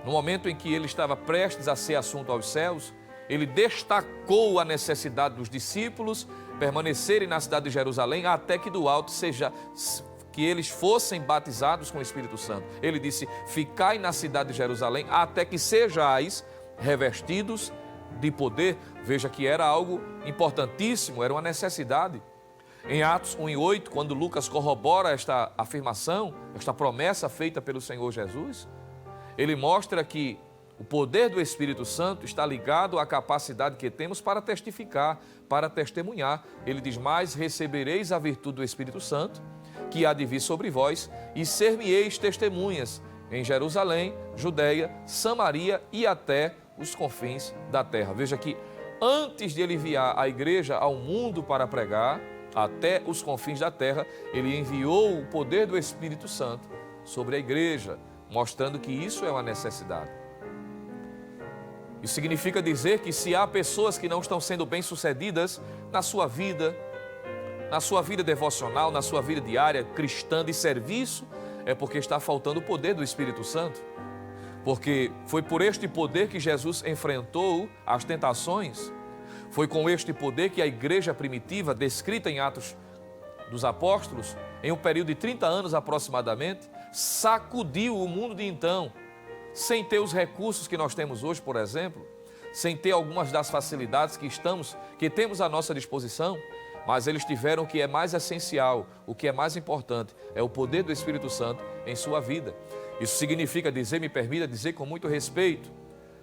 no momento em que ele estava prestes a ser assunto aos céus, ele destacou a necessidade dos discípulos permanecerem na cidade de Jerusalém até que do alto que eles fossem batizados com o Espírito Santo. Ele disse: ficai na cidade de Jerusalém até que sejais revestidos de poder. Veja que era algo importantíssimo, era uma necessidade. Em Atos 1:8, quando Lucas corrobora esta afirmação, esta promessa feita pelo Senhor Jesus, ele mostra que o poder do Espírito Santo está ligado à capacidade que temos para testificar, para testemunhar. Ele diz: mas recebereis a virtude do Espírito Santo, que há de vir sobre vós, e ser-me-eis testemunhas em Jerusalém, Judeia, Samaria e até os confins da terra. Veja que antes de ele enviar a igreja ao mundo para pregar, até os confins da terra, ele enviou o poder do Espírito Santo sobre a igreja, mostrando que isso é uma necessidade. Isso significa dizer que se há pessoas que não estão sendo bem-sucedidas na sua vida devocional, na sua vida diária, cristã de serviço, é porque está faltando o poder do Espírito Santo. Porque foi por este poder que Jesus enfrentou as tentações, foi com este poder que a igreja primitiva, descrita em Atos dos Apóstolos, em um período de 30 anos aproximadamente, sacudiu o mundo de então, sem ter os recursos que nós temos hoje, por exemplo, sem ter algumas das facilidades que temos à nossa disposição, mas eles tiveram o que é mais essencial, o que é mais importante, é o poder do Espírito Santo em sua vida. Isso significa dizer, me permita dizer com muito respeito,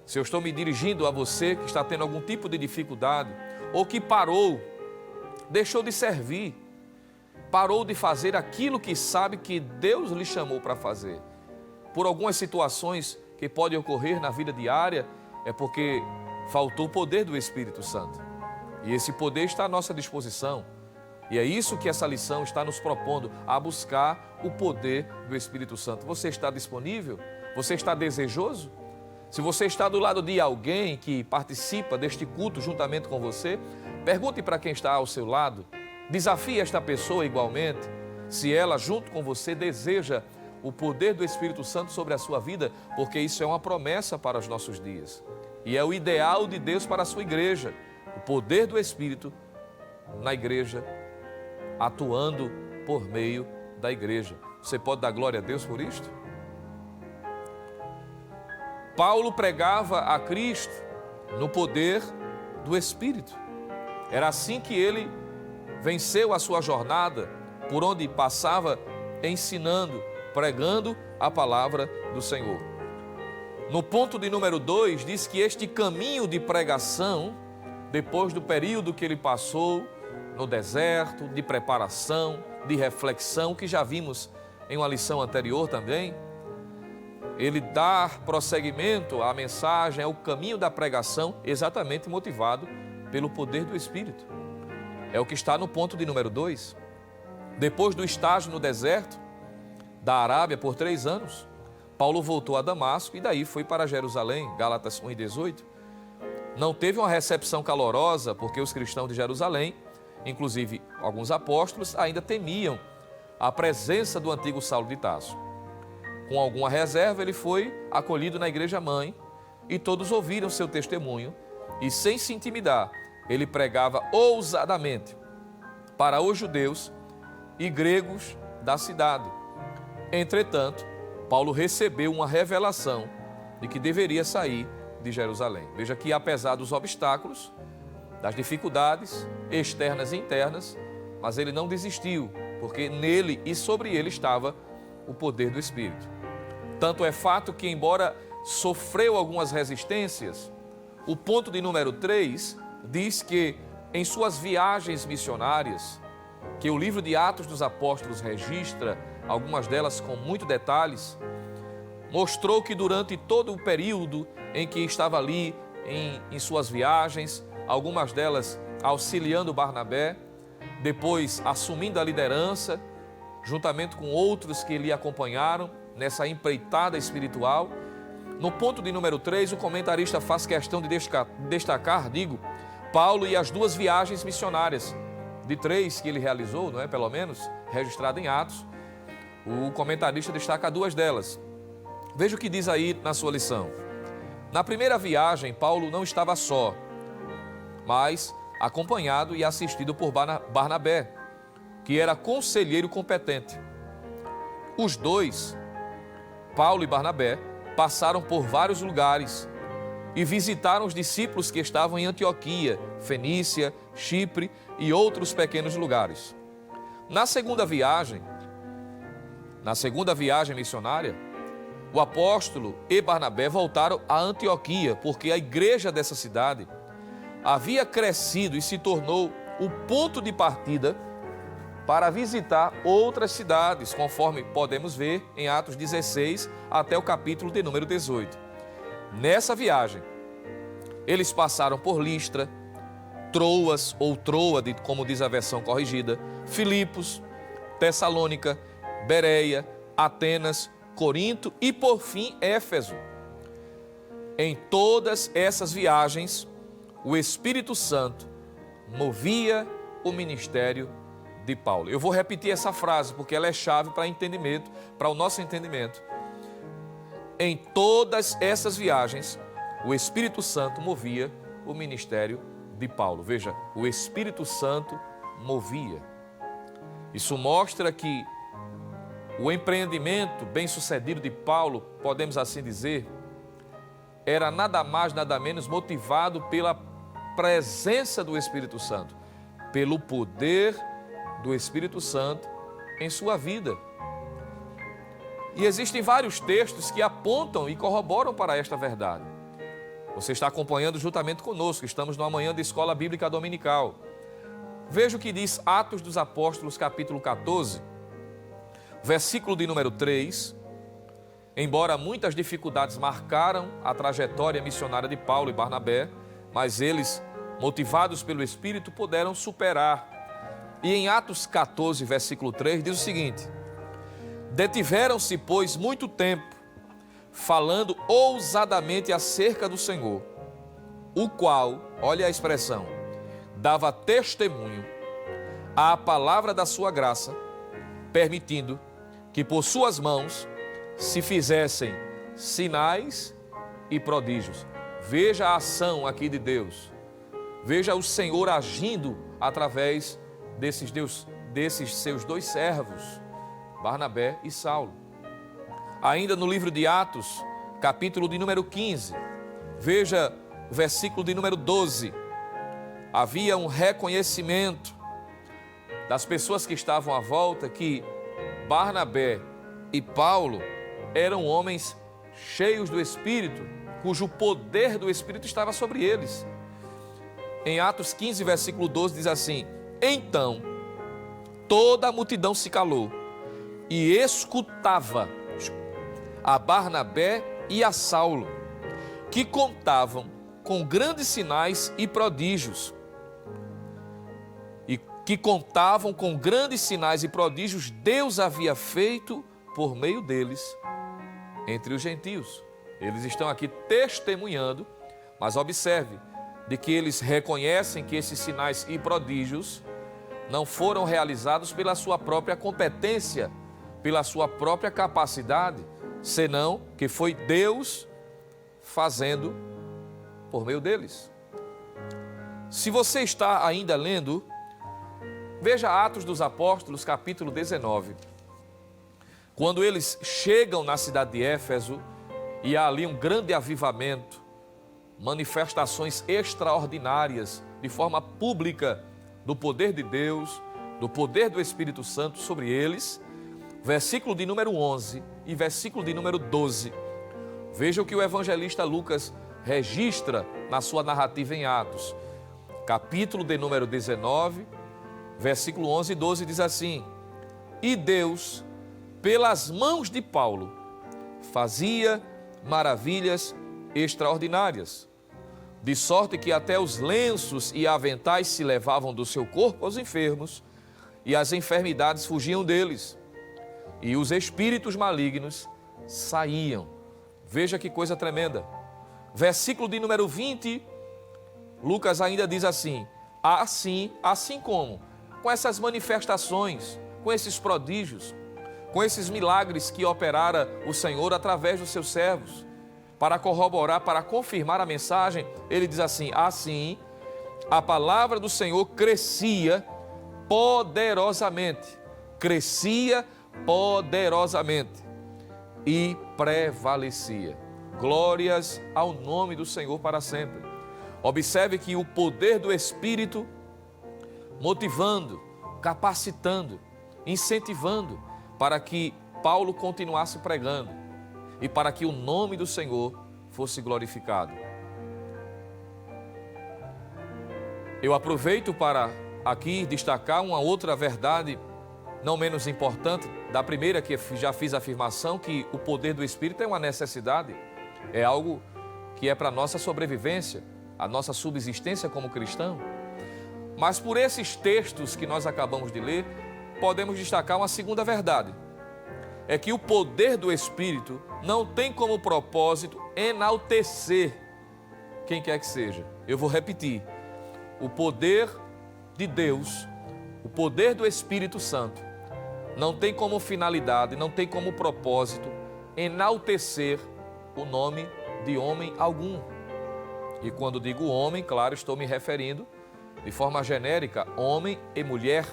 se eu estou me dirigindo a você que está tendo algum tipo de dificuldade, ou que parou, deixou de servir, parou de fazer aquilo que sabe que Deus lhe chamou para fazer. Por algumas situações que podem ocorrer na vida diária, é porque faltou o poder do Espírito Santo. E esse poder está à nossa disposição. E é isso que essa lição está nos propondo, a buscar o poder do Espírito Santo. Você está disponível? Você está desejoso? Se você está do lado de alguém que participa deste culto juntamente com você, pergunte para quem está ao seu lado, desafie esta pessoa igualmente, se ela junto com você deseja o poder do Espírito Santo sobre a sua vida, porque isso é uma promessa para os nossos dias. E é o ideal de Deus para a sua igreja, o poder do Espírito na igreja, atuando por meio da igreja. Você pode dar glória a Deus por isto? Paulo pregava a Cristo no poder do Espírito. Era assim que ele venceu a sua jornada, por onde passava ensinando, pregando a palavra do Senhor. No ponto de número 2, diz que este caminho de pregação, depois do período que ele passou no deserto, de preparação, de reflexão, que já vimos em uma lição anterior também, ele dá prosseguimento à mensagem, ao caminho da pregação, exatamente motivado pelo poder do Espírito. É o que está no ponto de número 2. Depois do estágio no deserto da Arábia por 3 anos, Paulo voltou a Damasco e daí foi para Jerusalém, Gálatas 1:18. Não teve uma recepção calorosa, porque os cristãos de Jerusalém, inclusive alguns apóstolos, ainda temiam a presença do antigo Saulo de Tarso. Com alguma reserva, ele foi acolhido na igreja-mãe e todos ouviram seu testemunho e, sem se intimidar, ele pregava ousadamente para os judeus e gregos da cidade. Entretanto, Paulo recebeu uma revelação de que deveria sair de Jerusalém. Veja que, apesar dos obstáculos, das dificuldades externas e internas, mas ele não desistiu, porque nele e sobre ele estava o poder do Espírito. Tanto é fato que, embora sofreu algumas resistências, o ponto de número 3 diz que em suas viagens missionárias, que o livro de Atos dos Apóstolos registra, algumas delas com muitos detalhes, mostrou que durante todo o período em que estava ali em suas viagens, algumas delas auxiliando Barnabé, depois assumindo a liderança, juntamente com outros que lhe acompanharam nessa empreitada espiritual. No ponto de número 3, o comentarista faz questão de destacar, Paulo e as 2 viagens missionárias, de 3 que ele realizou, não é, pelo menos, registrado em Atos. O comentarista destaca 2 delas. Veja o que diz aí na sua lição. Na primeira viagem, Paulo não estava só, mas acompanhado e assistido por Barnabé, que era conselheiro competente. Os 2, Paulo e Barnabé, passaram por vários lugares e visitaram os discípulos que estavam em Antioquia, Fenícia, Chipre e outros pequenos lugares. Na segunda viagem missionária, o apóstolo e Barnabé voltaram a Antioquia, porque a igreja dessa cidade havia crescido e se tornou o ponto de partida para visitar outras cidades, conforme podemos ver em Atos 16 até o capítulo de número 18. Nessa viagem, eles passaram por Listra, Troas ou Troade, como diz a versão corrigida, Filipos, Tessalônica, Bereia, Atenas, Corinto e, por fim, Éfeso. Em todas essas viagens, o Espírito Santo movia o ministério de Paulo. Eu vou repetir essa frase porque ela é chave para entendimento, para o nosso entendimento. Em todas essas viagens, o Espírito Santo movia o ministério de Paulo. Veja, o Espírito Santo movia. Isso mostra que o empreendimento bem-sucedido de Paulo, podemos assim dizer, era nada mais, nada menos motivado pela presença do Espírito Santo, pelo poder do Espírito Santo em sua vida. E existem vários textos que apontam e corroboram para esta verdade. Você está acompanhando juntamente conosco, estamos numa manhã de escola bíblica dominical. Veja o que diz Atos dos Apóstolos, capítulo 14, versículo de número 3. Embora muitas dificuldades marcaram a trajetória missionária de Paulo e Barnabé, mas eles, motivados pelo Espírito, puderam superar. E em Atos 14, versículo 3, diz o seguinte: detiveram-se, pois, muito tempo, falando ousadamente acerca do Senhor, o qual, olha a expressão, dava testemunho à palavra da sua graça, permitindo que por suas mãos se fizessem sinais e prodígios. Veja a ação aqui de Deus. Veja o Senhor agindo através desses seus dois servos, Barnabé e Saulo. Ainda no livro de Atos, capítulo de número 15, veja o versículo de número 12. Havia um reconhecimento das pessoas que estavam à volta que Barnabé e Paulo eram homens cheios do Espírito, cujo poder do Espírito estava sobre eles. Em Atos 15, versículo 12, diz assim: então toda a multidão se calou e escutava a Barnabé e a Saulo, que contavam com grandes sinais e prodígios. E que contavam com grandes sinais e prodígios Deus havia feito por meio deles entre os gentios. Eles estão aqui testemunhando, mas observe, de que eles reconhecem que esses sinais e prodígios não foram realizados pela sua própria competência, pela sua própria capacidade, senão que foi Deus fazendo por meio deles. Se você está ainda lendo, veja Atos dos Apóstolos, capítulo 19. Quando eles chegam na cidade de Éfeso, e há ali um grande avivamento, manifestações extraordinárias, de forma pública, do poder de Deus, do poder do Espírito Santo sobre eles, versículo de número 11 e versículo de número 12. Veja o que o evangelista Lucas registra na sua narrativa em Atos. Capítulo de número 19, versículo 11 e 12 diz assim: e Deus, pelas mãos de Paulo, fazia maravilhas extraordinárias, de sorte que até os lenços e aventais se levavam do seu corpo aos enfermos, e as enfermidades fugiam deles, e os espíritos malignos saíam. Veja que coisa tremenda. Versículo de número 20, Lucas ainda diz assim: assim como com essas manifestações, com esses prodígios, com esses milagres que operara o Senhor através dos seus servos, para corroborar, para confirmar a mensagem, ele diz assim: assim, a palavra do Senhor crescia poderosamente e prevalecia. Glórias ao nome do Senhor para sempre. Observe que o poder do Espírito, motivando, capacitando, incentivando, para que Paulo continuasse pregando e para que o nome do Senhor fosse glorificado. Eu aproveito para aqui destacar uma outra verdade, não menos importante, da primeira que já fiz a afirmação, que o poder do Espírito é uma necessidade, é algo que é para a nossa sobrevivência, a nossa subsistência como cristão. Mas por esses textos que nós acabamos de ler, podemos destacar uma segunda verdade. É que o poder do Espírito não tem como propósito enaltecer quem quer que seja. Eu vou repetir. O poder de Deus, o poder do Espírito Santo, não tem como finalidade, não tem como propósito enaltecer o nome de homem algum. E quando digo homem, claro, estou me referindo de forma genérica, homem e mulher.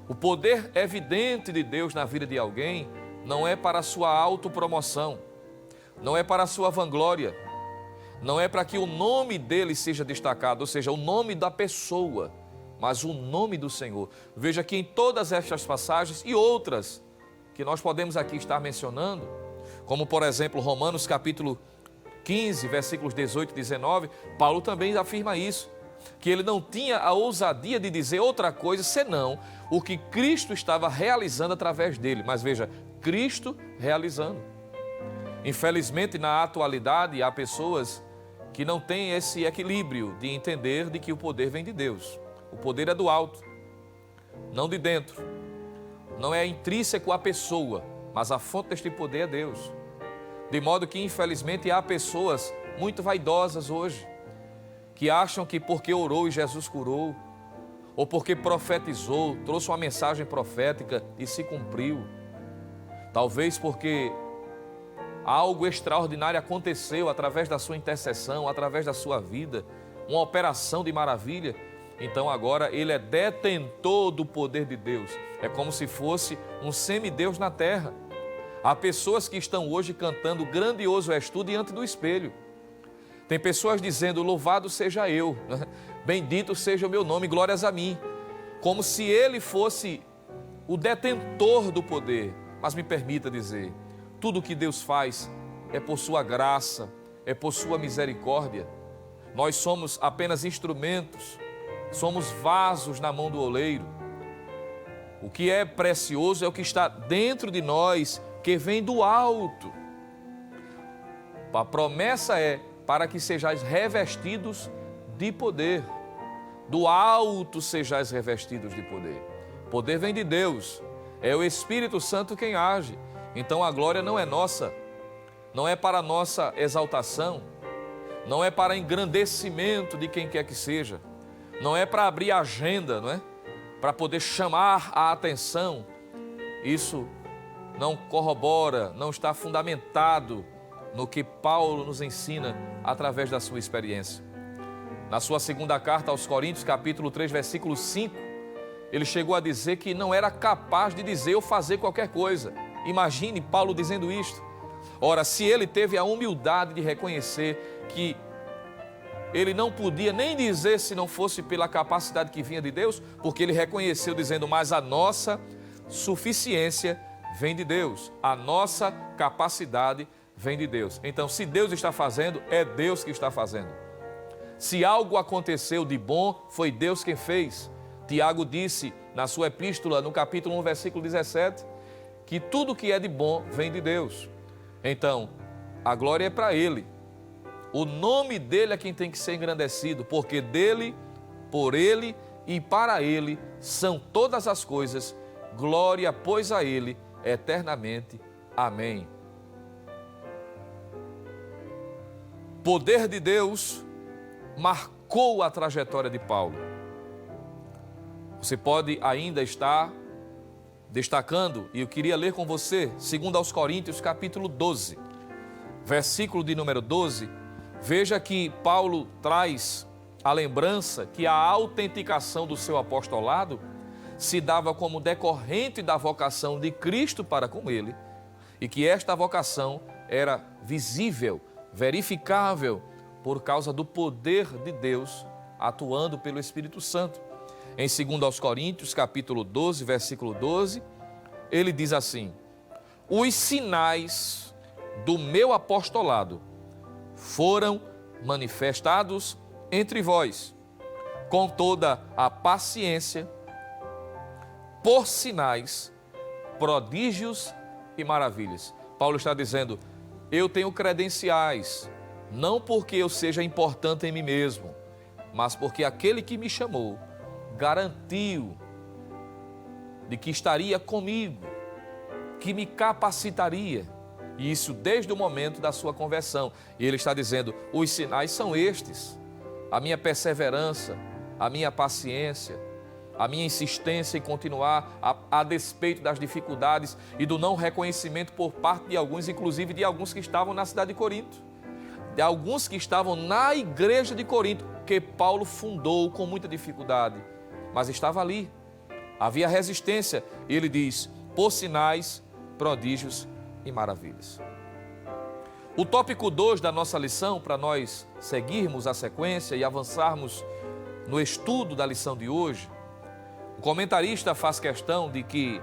O poder evidente de Deus na vida de alguém não é para a sua autopromoção, não é para a sua vanglória, não é para que o nome dele seja destacado, ou seja, o nome da pessoa, mas o nome do Senhor. Veja que em todas estas passagens e outras que nós podemos aqui estar mencionando, como por exemplo Romanos capítulo 15, versículos 18 e 19, Paulo também afirma isso. que ele não tinha a ousadia de dizer outra coisa senão o que Cristo estava realizando através dele. Mas veja, Cristo realizando. Infelizmente, na atualidade, há pessoas que não têm esse equilíbrio de entender de que o poder vem de Deus. O poder é do alto, não de dentro. Não é intrínseco à pessoa, mas a fonte deste poder é Deus. De modo que, infelizmente, há pessoas muito vaidosas hoje, que acham que porque orou e Jesus curou, ou porque profetizou, trouxe uma mensagem profética e se cumpriu. Talvez porque algo extraordinário aconteceu através da sua intercessão, através da sua vida, uma operação de maravilha. Então agora ele é detentor do poder de Deus. É como se fosse um semideus na terra. Há pessoas que estão hoje cantando grandioso és tu diante do espelho. Tem pessoas dizendo louvado seja eu, bendito seja o meu nome, glórias a mim. Como se ele fosse o detentor do poder. Mas me permita dizer, tudo o que Deus faz é por sua graça, é por sua misericórdia. Nós somos apenas instrumentos, somos vasos na mão do oleiro. O que é precioso é o que está dentro de nós, que vem do alto. A promessa é para que sejais revestidos de poder. Do alto sejais revestidos de poder. Poder vem de Deus, é o Espírito Santo quem age. Então a glória não é nossa, não é para nossa exaltação, não é para engrandecimento de quem quer que seja, não é para abrir a agenda, não é? Para poder chamar a atenção. Isso não corrobora, não está fundamentado no que Paulo nos ensina através da sua experiência. Na sua segunda carta aos Coríntios, capítulo 3, versículo 5, ele chegou a dizer que não era capaz de dizer ou fazer qualquer coisa. Imagine Paulo dizendo isto. Ora, se ele teve a humildade de reconhecer que ele não podia nem dizer se não fosse pela capacidade que vinha de Deus, porque ele reconheceu dizendo, mas a nossa suficiência vem de Deus, a nossa capacidade vem de Deus. Então, se Deus está fazendo, é Deus que está fazendo. Se algo aconteceu de bom, foi Deus quem fez. Tiago disse na sua epístola, no capítulo 1, versículo 17, que tudo que é de bom vem de Deus. Então, a glória é para Ele. O nome dEle é quem tem que ser engrandecido, porque dEle, por Ele e para Ele são todas as coisas. Glória, pois, a Ele eternamente. Amém. Poder de Deus marcou a trajetória de Paulo. Você pode ainda estar destacando, e eu queria ler com você, 2 aos Coríntios, capítulo 12, versículo de número 12. Veja que Paulo traz a lembrança que a autenticação do seu apostolado se dava como decorrente da vocação de Cristo para com ele, e que esta vocação era visível, verificável, por causa do poder de Deus atuando pelo Espírito Santo. Em 2 aos Coríntios, capítulo 12, versículo 12, ele diz assim: os sinais do meu apostolado foram manifestados entre vós, com toda a paciência, por sinais, prodígios e maravilhas. Paulo está dizendo, eu tenho credenciais, não porque eu seja importante em mim mesmo, mas porque aquele que me chamou garantiu de que estaria comigo, que me capacitaria, e isso desde o momento da sua conversão. E ele está dizendo, os sinais são estes: a minha perseverança, a minha paciência, a minha insistência em continuar a despeito das dificuldades e do não reconhecimento por parte de alguns, inclusive de alguns que estavam na cidade de Corinto, de alguns que estavam na igreja de Corinto, que Paulo fundou com muita dificuldade, mas estava ali, havia resistência, e ele diz, por sinais, prodígios e maravilhas. O tópico 2 da nossa lição, para nós seguirmos a sequência e avançarmos no estudo da lição de hoje, o comentarista faz questão de que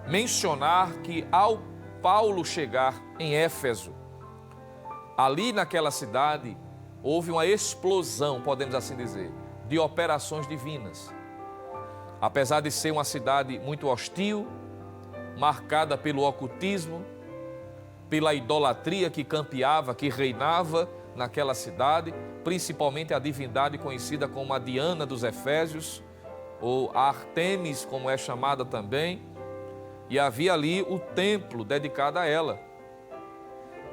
mencionar que ao Paulo chegar em Éfeso, ali naquela cidade, houve uma explosão, podemos assim dizer, de operações divinas. Apesar de ser uma cidade muito hostil, marcada pelo ocultismo, pela idolatria que campeava, que reinava naquela cidade, principalmente a divindade conhecida como a Diana dos Efésios, ou a Artemis, como é chamada também, e havia ali o templo dedicado a ela.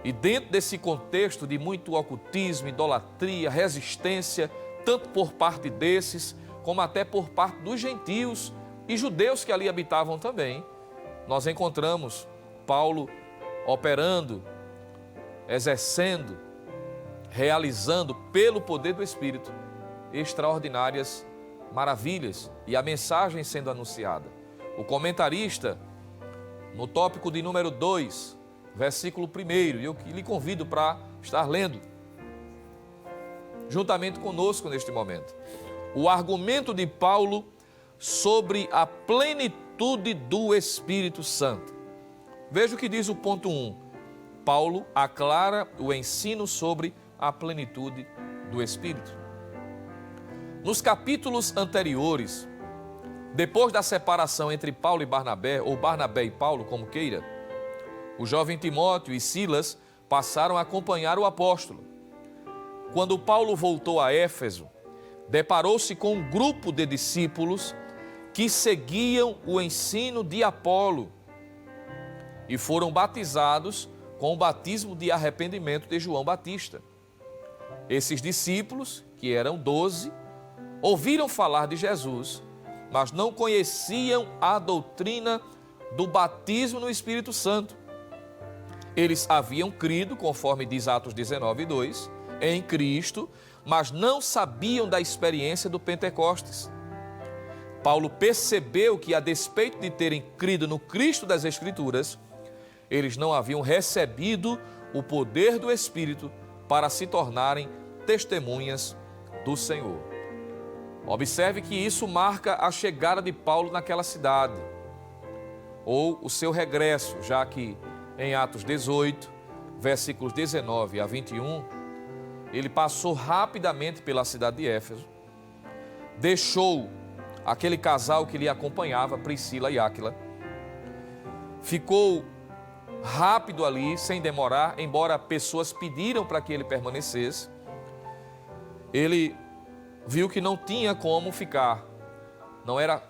E dentro desse contexto de muito ocultismo, idolatria, resistência, tanto por parte desses, como até por parte dos gentios e judeus que ali habitavam também, nós encontramos Paulo operando, exercendo, realizando pelo poder do Espírito extraordinárias maravilhas e a mensagem sendo anunciada. O comentarista, no tópico de número 2, versículo 1, e eu lhe convido para estar lendo juntamente conosco neste momento. O argumento de Paulo sobre a plenitude do Espírito Santo. Veja o que diz o ponto 1. Paulo aclara o ensino sobre a plenitude do Espírito. Nos capítulos anteriores, depois da separação entre Paulo e Barnabé, ou Barnabé e Paulo, como queira, o jovem Timóteo e Silas passaram a acompanhar o apóstolo. Quando Paulo voltou a Éfeso, deparou-se com um grupo de discípulos que seguiam o ensino de Apolo e foram batizados com o batismo de arrependimento de João Batista. Esses discípulos, que eram 12, ouviram falar de Jesus, mas não conheciam a doutrina do batismo no Espírito Santo. Eles haviam crido, conforme diz Atos 19:2, em Cristo, mas não sabiam da experiência do Pentecostes. Paulo percebeu que, a despeito de terem crido no Cristo das Escrituras, eles não haviam recebido o poder do Espírito para se tornarem testemunhas do Senhor. Observe que isso marca a chegada de Paulo naquela cidade, ou o seu regresso, já que em Atos 18, versículos 19 a 21, ele passou rapidamente pela cidade de Éfeso, deixou aquele casal que lhe acompanhava, Priscila e Áquila, ficou rápido ali, sem demorar, embora pessoas pediram para que ele permanecesse. Ele viu que não tinha como ficar, não era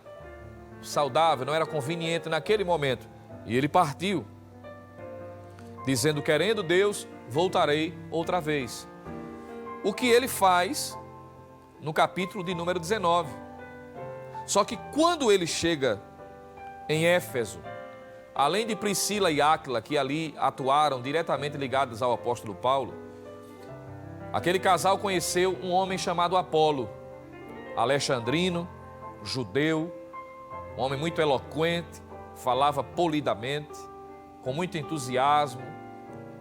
saudável, não era conveniente naquele momento, e ele partiu, dizendo: querendo Deus, voltarei outra vez. O que ele faz no capítulo de número 19. Só que quando ele chega em Éfeso, além de Priscila e Áquila, que ali atuaram diretamente ligados ao apóstolo Paulo, aquele casal conheceu um homem chamado Apolo, alexandrino, judeu, um homem muito eloquente, falava polidamente, com muito entusiasmo,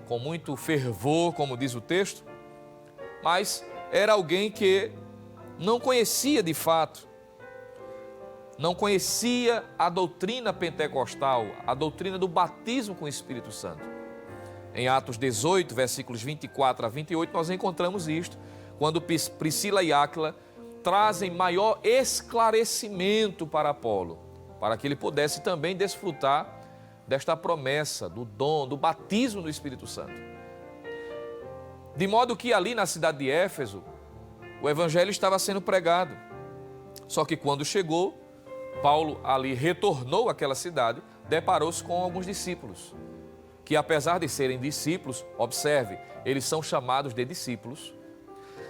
com muito fervor, como diz o texto, mas era alguém que não conhecia de fato, não conhecia a doutrina pentecostal, a doutrina do batismo com o Espírito Santo. Em Atos 18, versículos 24 a 28, nós encontramos isto, quando Priscila e Áquila trazem maior esclarecimento para Apolo, para que ele pudesse também desfrutar desta promessa, do dom, do batismo no Espírito Santo. De modo que ali na cidade de Éfeso, o evangelho estava sendo pregado. Só que quando chegou, Paulo ali retornou àquela cidade, deparou-se com alguns discípulos, que apesar de serem discípulos, observe, eles são chamados de discípulos,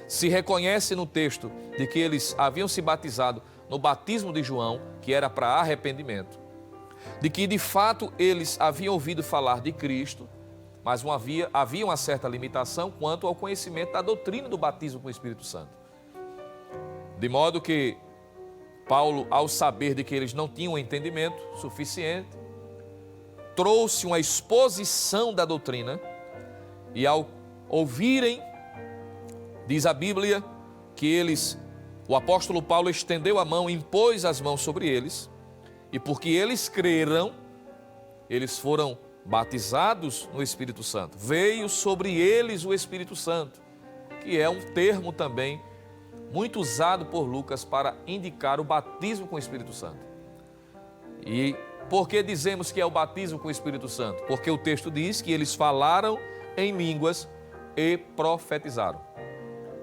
se reconhece no texto de que eles haviam se batizado no batismo de João, que era para arrependimento, de que de fato eles haviam ouvido falar de Cristo, mas havia uma certa limitação quanto ao conhecimento da doutrina do batismo com o Espírito Santo. De modo que Paulo, ao saber de que eles não tinham entendimento suficiente, trouxe uma exposição da doutrina e, ao ouvirem, diz a Bíblia que o apóstolo Paulo estendeu a mão, impôs as mãos sobre eles, e porque eles creram, eles foram batizados no Espírito Santo. Veio sobre eles o Espírito Santo, que é um termo também muito usado por Lucas para indicar o batismo com o Espírito Santo. E por que dizemos que é o batismo com o Espírito Santo? Porque o texto diz que eles falaram em línguas e profetizaram.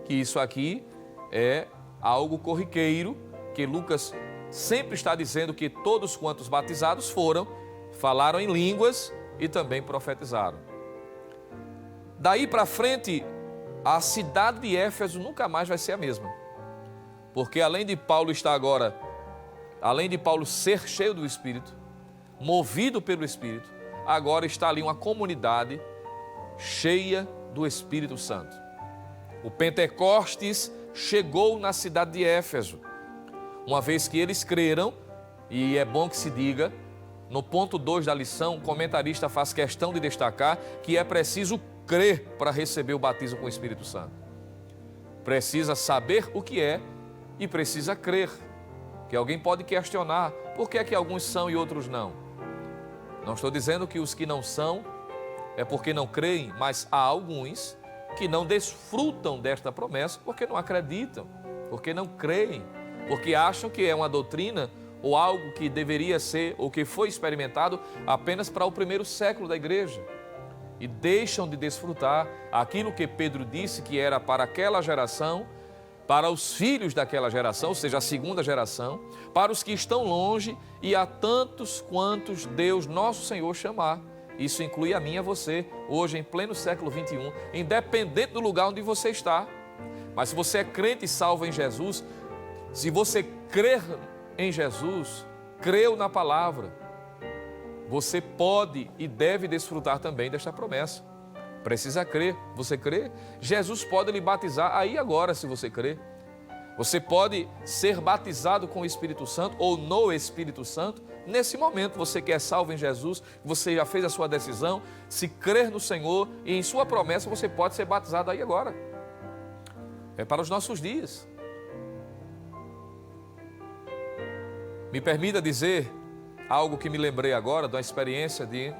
Que isso aqui é algo corriqueiro, que Lucas sempre está dizendo que todos quantos batizados falaram em línguas e também profetizaram. Daí para frente, a cidade de Éfeso nunca mais vai ser a mesma. Porque além de Paulo ser cheio do Espírito, movido pelo Espírito, agora está ali uma comunidade cheia do Espírito Santo. O Pentecostes chegou na cidade de Éfeso, uma vez que eles creram, e é bom que se diga, no ponto 2 da lição, o comentarista faz questão de destacar que é preciso crer para receber o batismo com o Espírito Santo. Precisa saber o que é e precisa crer. Que alguém pode questionar, por que é que alguns são e outros não? Não estou dizendo que os que não são é porque não creem, mas há alguns que não desfrutam desta promessa porque não acreditam, porque não creem, porque acham que é uma doutrina ou algo que deveria ser ou que foi experimentado apenas para o primeiro século da igreja. E deixam de desfrutar aquilo que Pedro disse que era para aquela geração, para os filhos daquela geração, ou seja, a segunda geração, para os que estão longe e a tantos quantos Deus, nosso Senhor, chamar. Isso inclui a mim e a você, hoje em pleno século 21, independente do lugar onde você está. Mas se você é crente e salvo em Jesus, se você crer em Jesus, creu na palavra, você pode e deve desfrutar também desta promessa. Precisa crer. Você crê? Jesus pode lhe batizar aí agora, se você crê. Você pode ser batizado com o Espírito Santo ou no Espírito Santo nesse momento. Você que é salvo em Jesus, você já fez a sua decisão, se crer no Senhor e em sua promessa, você pode ser batizado aí agora. É para os nossos dias. Me permita dizer algo que me lembrei agora de uma experiência de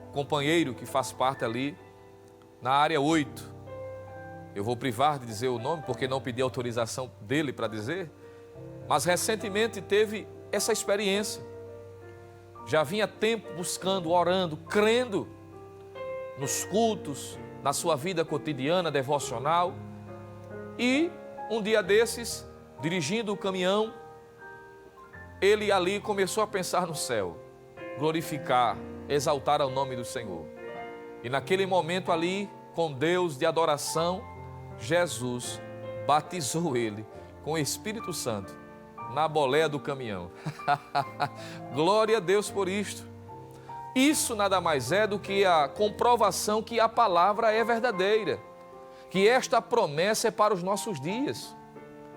um companheiro que faz parte ali na área 8. Eu vou privar de dizer o nome porque não pedi autorização dele para dizer, mas recentemente teve essa experiência. Já vinha tempo buscando, orando, crendo nos cultos, na sua vida cotidiana, devocional. E um dia desses, dirigindo o caminhão, ele ali começou a pensar no céu, glorificar, exaltar ao nome do Senhor. E naquele momento ali, com Deus de adoração, Jesus batizou ele com o Espírito Santo na boleia do caminhão. Glória a Deus por isto. Isso nada mais é do que a comprovação que a palavra é verdadeira, que esta promessa é para os nossos dias.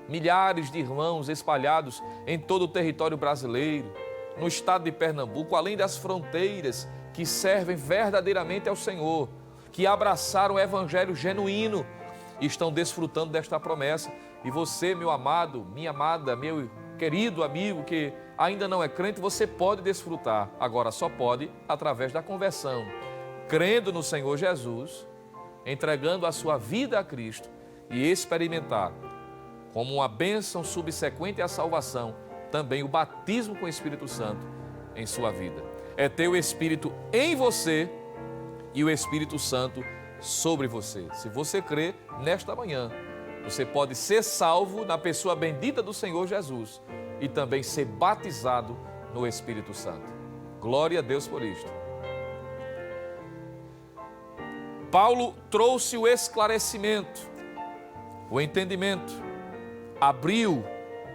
Milhares de irmãos espalhados em todo o território brasileiro, no estado de Pernambuco, além das fronteiras, que servem verdadeiramente ao Senhor, que abraçaram o evangelho genuíno e estão desfrutando desta promessa. E você, meu amado, minha amada, meu querido amigo que ainda não é crente, você pode desfrutar. Agora só pode através da conversão, crendo no Senhor Jesus, entregando a sua vida a Cristo e experimentar como uma bênção subsequente à salvação, também o batismo com o Espírito Santo em sua vida. É ter o Espírito em você e o Espírito Santo sobre você. Se você crê, nesta manhã, você pode ser salvo na pessoa bendita do Senhor Jesus e também ser batizado no Espírito Santo. Glória a Deus por isto. Paulo trouxe o esclarecimento, o entendimento, abriu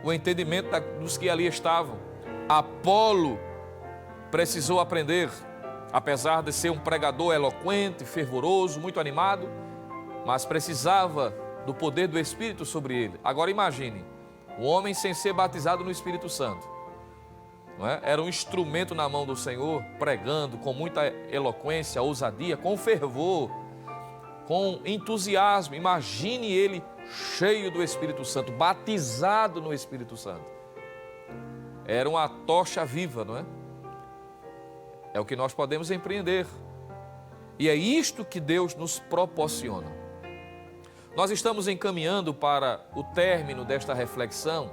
o entendimento dos que ali estavam. Apolo precisou aprender, apesar de ser um pregador eloquente, fervoroso, muito animado, mas precisava do poder do Espírito sobre ele. Agora imagine, um homem sem ser batizado no Espírito Santo, não é? Era um instrumento na mão do Senhor, pregando com muita eloquência, ousadia, com fervor, com entusiasmo. Imagine ele cheio do Espírito Santo, batizado no Espírito Santo. Era uma tocha viva, não é? É o que nós podemos empreender. E é isto que Deus nos proporciona. Nós estamos encaminhando para o término desta reflexão,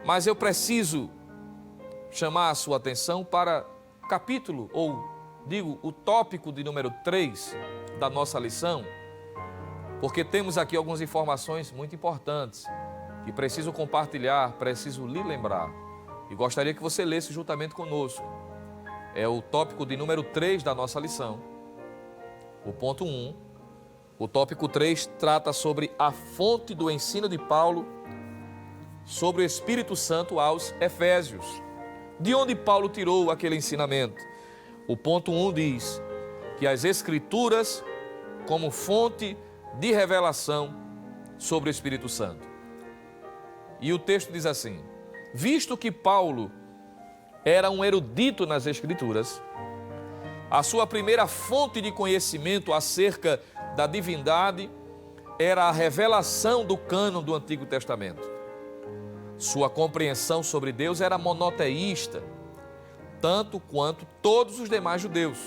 mas eu preciso chamar a sua atenção para o capítulo, ou digo, o tópico de número 3 da nossa lição, porque temos aqui algumas informações muito importantes que preciso compartilhar, preciso lhe lembrar. E gostaria que você lesse juntamente conosco. É o tópico de número 3 da nossa lição. O ponto 1. O tópico 3 trata sobre a fonte do ensino de Paulo sobre o Espírito Santo aos Efésios. De onde Paulo tirou aquele ensinamento? O ponto 1 diz que as Escrituras como fonte de revelação sobre o Espírito Santo. E o texto diz assim: visto que Paulo era um erudito nas Escrituras, a sua primeira fonte de conhecimento acerca da divindade era a revelação do cânon do Antigo Testamento. Sua compreensão sobre Deus era monoteísta, tanto quanto todos os demais judeus.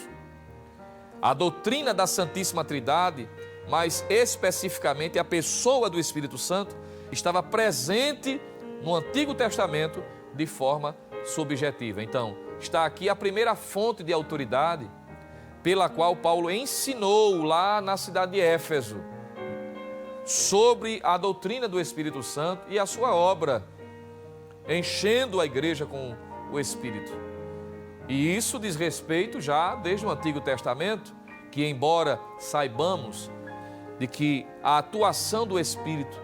A doutrina da Santíssima Trindade, mais especificamente a pessoa do Espírito Santo, estava presente no Antigo Testamento de forma subjetiva. Então, está aqui a primeira fonte de autoridade pela qual Paulo ensinou lá na cidade de Éfeso sobre a doutrina do Espírito Santo e a sua obra, enchendo a igreja com o Espírito. E isso diz respeito já desde o Antigo Testamento, que embora saibamos de que a atuação do Espírito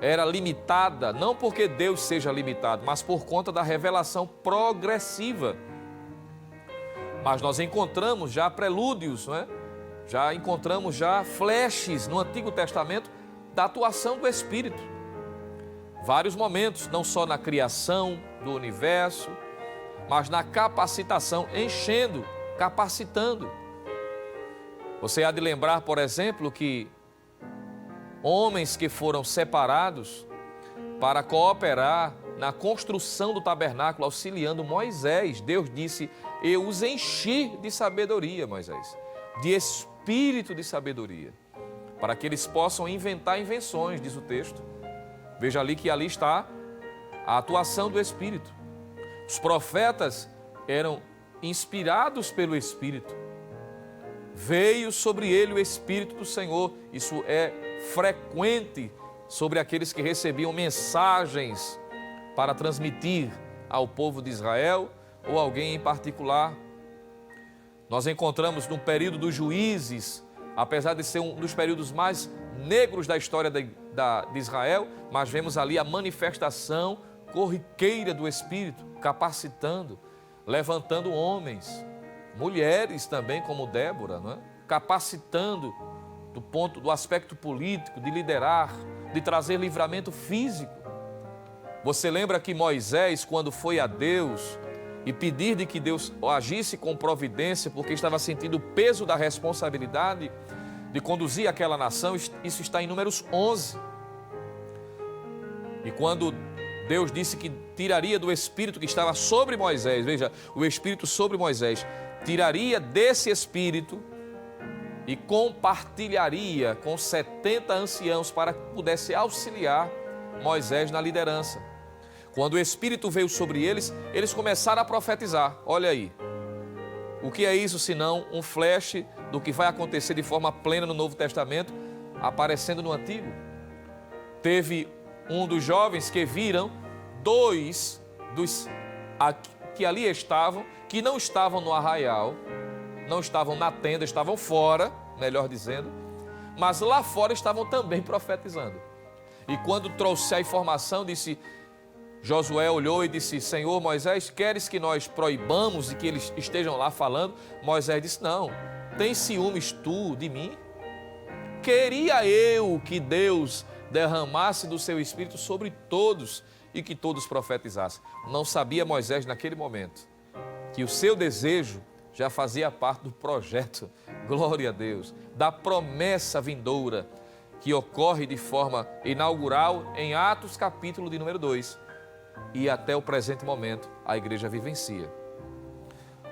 era limitada, não porque Deus seja limitado, mas por conta da revelação progressiva. Mas nós encontramos já prelúdios, não é? Já encontramos já flashes no Antigo Testamento da atuação do Espírito. Vários momentos, não só na criação do universo, mas na capacitação, enchendo, capacitando. Você há de lembrar, por exemplo, que homens que foram separados para cooperar na construção do tabernáculo, auxiliando Moisés, Deus disse: eu os enchi de sabedoria, Moisés, de espírito de sabedoria, para que eles possam inventar invenções, diz o texto. Veja ali que ali está a atuação do Espírito. Os profetas eram inspirados pelo Espírito. Veio sobre ele o Espírito do Senhor. Isso é frequente sobre aqueles que recebiam mensagens para transmitir ao povo de Israel ou alguém em particular. Nós encontramos no período dos juízes, apesar de ser um dos períodos mais negros da história de Israel, mas vemos ali a manifestação corriqueira do Espírito, capacitando, levantando homens, mulheres também como Débora, não é? Capacitando do aspecto político, de liderar, de trazer livramento físico. Você lembra que Moisés, quando foi a Deus e pedir de que Deus agisse com providência, porque estava sentindo o peso da responsabilidade de conduzir aquela nação, isso está em Números 11. E quando Deus disse que tiraria do Espírito que estava sobre Moisés, veja, o Espírito sobre Moisés, tiraria desse Espírito e compartilharia com 70 anciãos para que pudesse auxiliar Moisés na liderança. Quando o Espírito veio sobre eles, eles começaram a profetizar. Olha aí, o que é isso senão um flash do que vai acontecer de forma plena no Novo Testamento, aparecendo no Antigo? Teve um dos jovens que viram dois dos que ali estavam, que não estavam no arraial, não estavam na tenda, estavam fora, melhor dizendo, mas lá fora estavam também profetizando. E quando trouxe a informação, disse, Josué olhou e disse, Senhor, Moisés, queres que nós proibamos e que eles estejam lá falando? Moisés disse, não, tens ciúmes tu de mim? Queria eu que Deus derramasse do seu Espírito sobre todos e que todos profetizassem. Não sabia Moisés naquele momento que o seu desejo já fazia parte do projeto, glória a Deus, da promessa vindoura que ocorre de forma inaugural em Atos capítulo de número 2 e até o presente momento a igreja vivencia.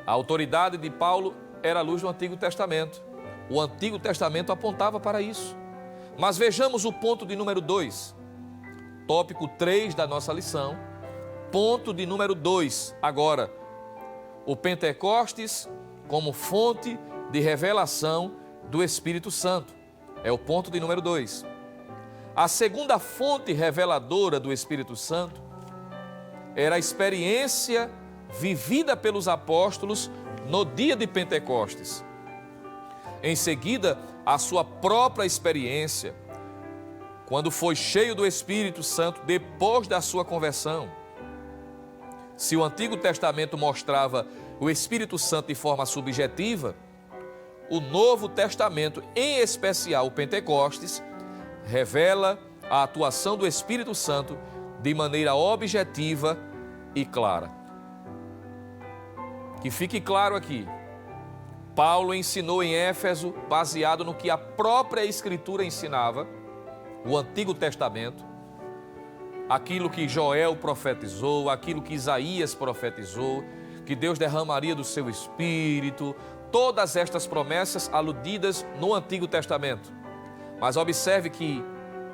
A autoridade de Paulo era a luz do Antigo Testamento. O Antigo Testamento apontava para isso. Mas vejamos o ponto de número 2, tópico 3 da nossa lição, ponto de número 2, agora, o Pentecostes como fonte de revelação do Espírito Santo, é o ponto de número 2. A segunda fonte reveladora do Espírito Santo era a experiência vivida pelos apóstolos no dia de Pentecostes. Em seguida, a sua própria experiência, quando foi cheio do Espírito Santo depois da sua conversão. Se o Antigo Testamento mostrava o Espírito Santo de forma subjetiva, o Novo Testamento, em especial o Pentecostes, revela a atuação do Espírito Santo de maneira objetiva e clara. Que fique claro aqui, Paulo ensinou em Éfeso, baseado no que a própria Escritura ensinava, o Antigo Testamento, aquilo que Joel profetizou, aquilo que Isaías profetizou, que Deus derramaria do seu Espírito, todas estas promessas aludidas no Antigo Testamento. Mas observe que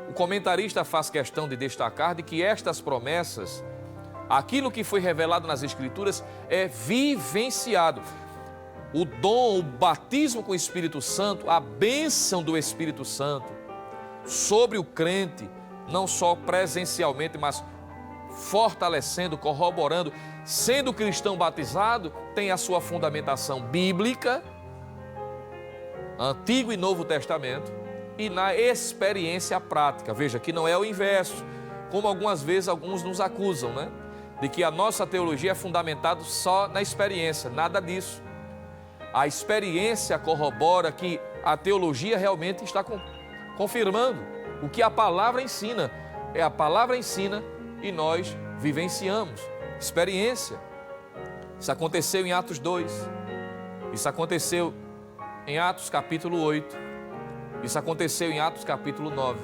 o comentarista faz questão de destacar de que estas promessas, aquilo que foi revelado nas Escrituras, é vivenciado. O dom, o batismo com o Espírito Santo, a bênção do Espírito Santo sobre o crente, não só presencialmente, mas fortalecendo, corroborando, sendo cristão batizado, tem a sua fundamentação bíblica, Antigo e Novo Testamento, e na experiência prática. Veja que não é o inverso, como algumas vezes alguns nos acusam, né? De que a nossa teologia é fundamentada só na experiência, nada disso. A experiência corrobora que a teologia realmente está confirmando o que a palavra ensina. É a palavra ensina e nós vivenciamos. Experiência. Isso aconteceu em Atos 2. Isso aconteceu em Atos capítulo 8. Isso aconteceu em Atos capítulo 9.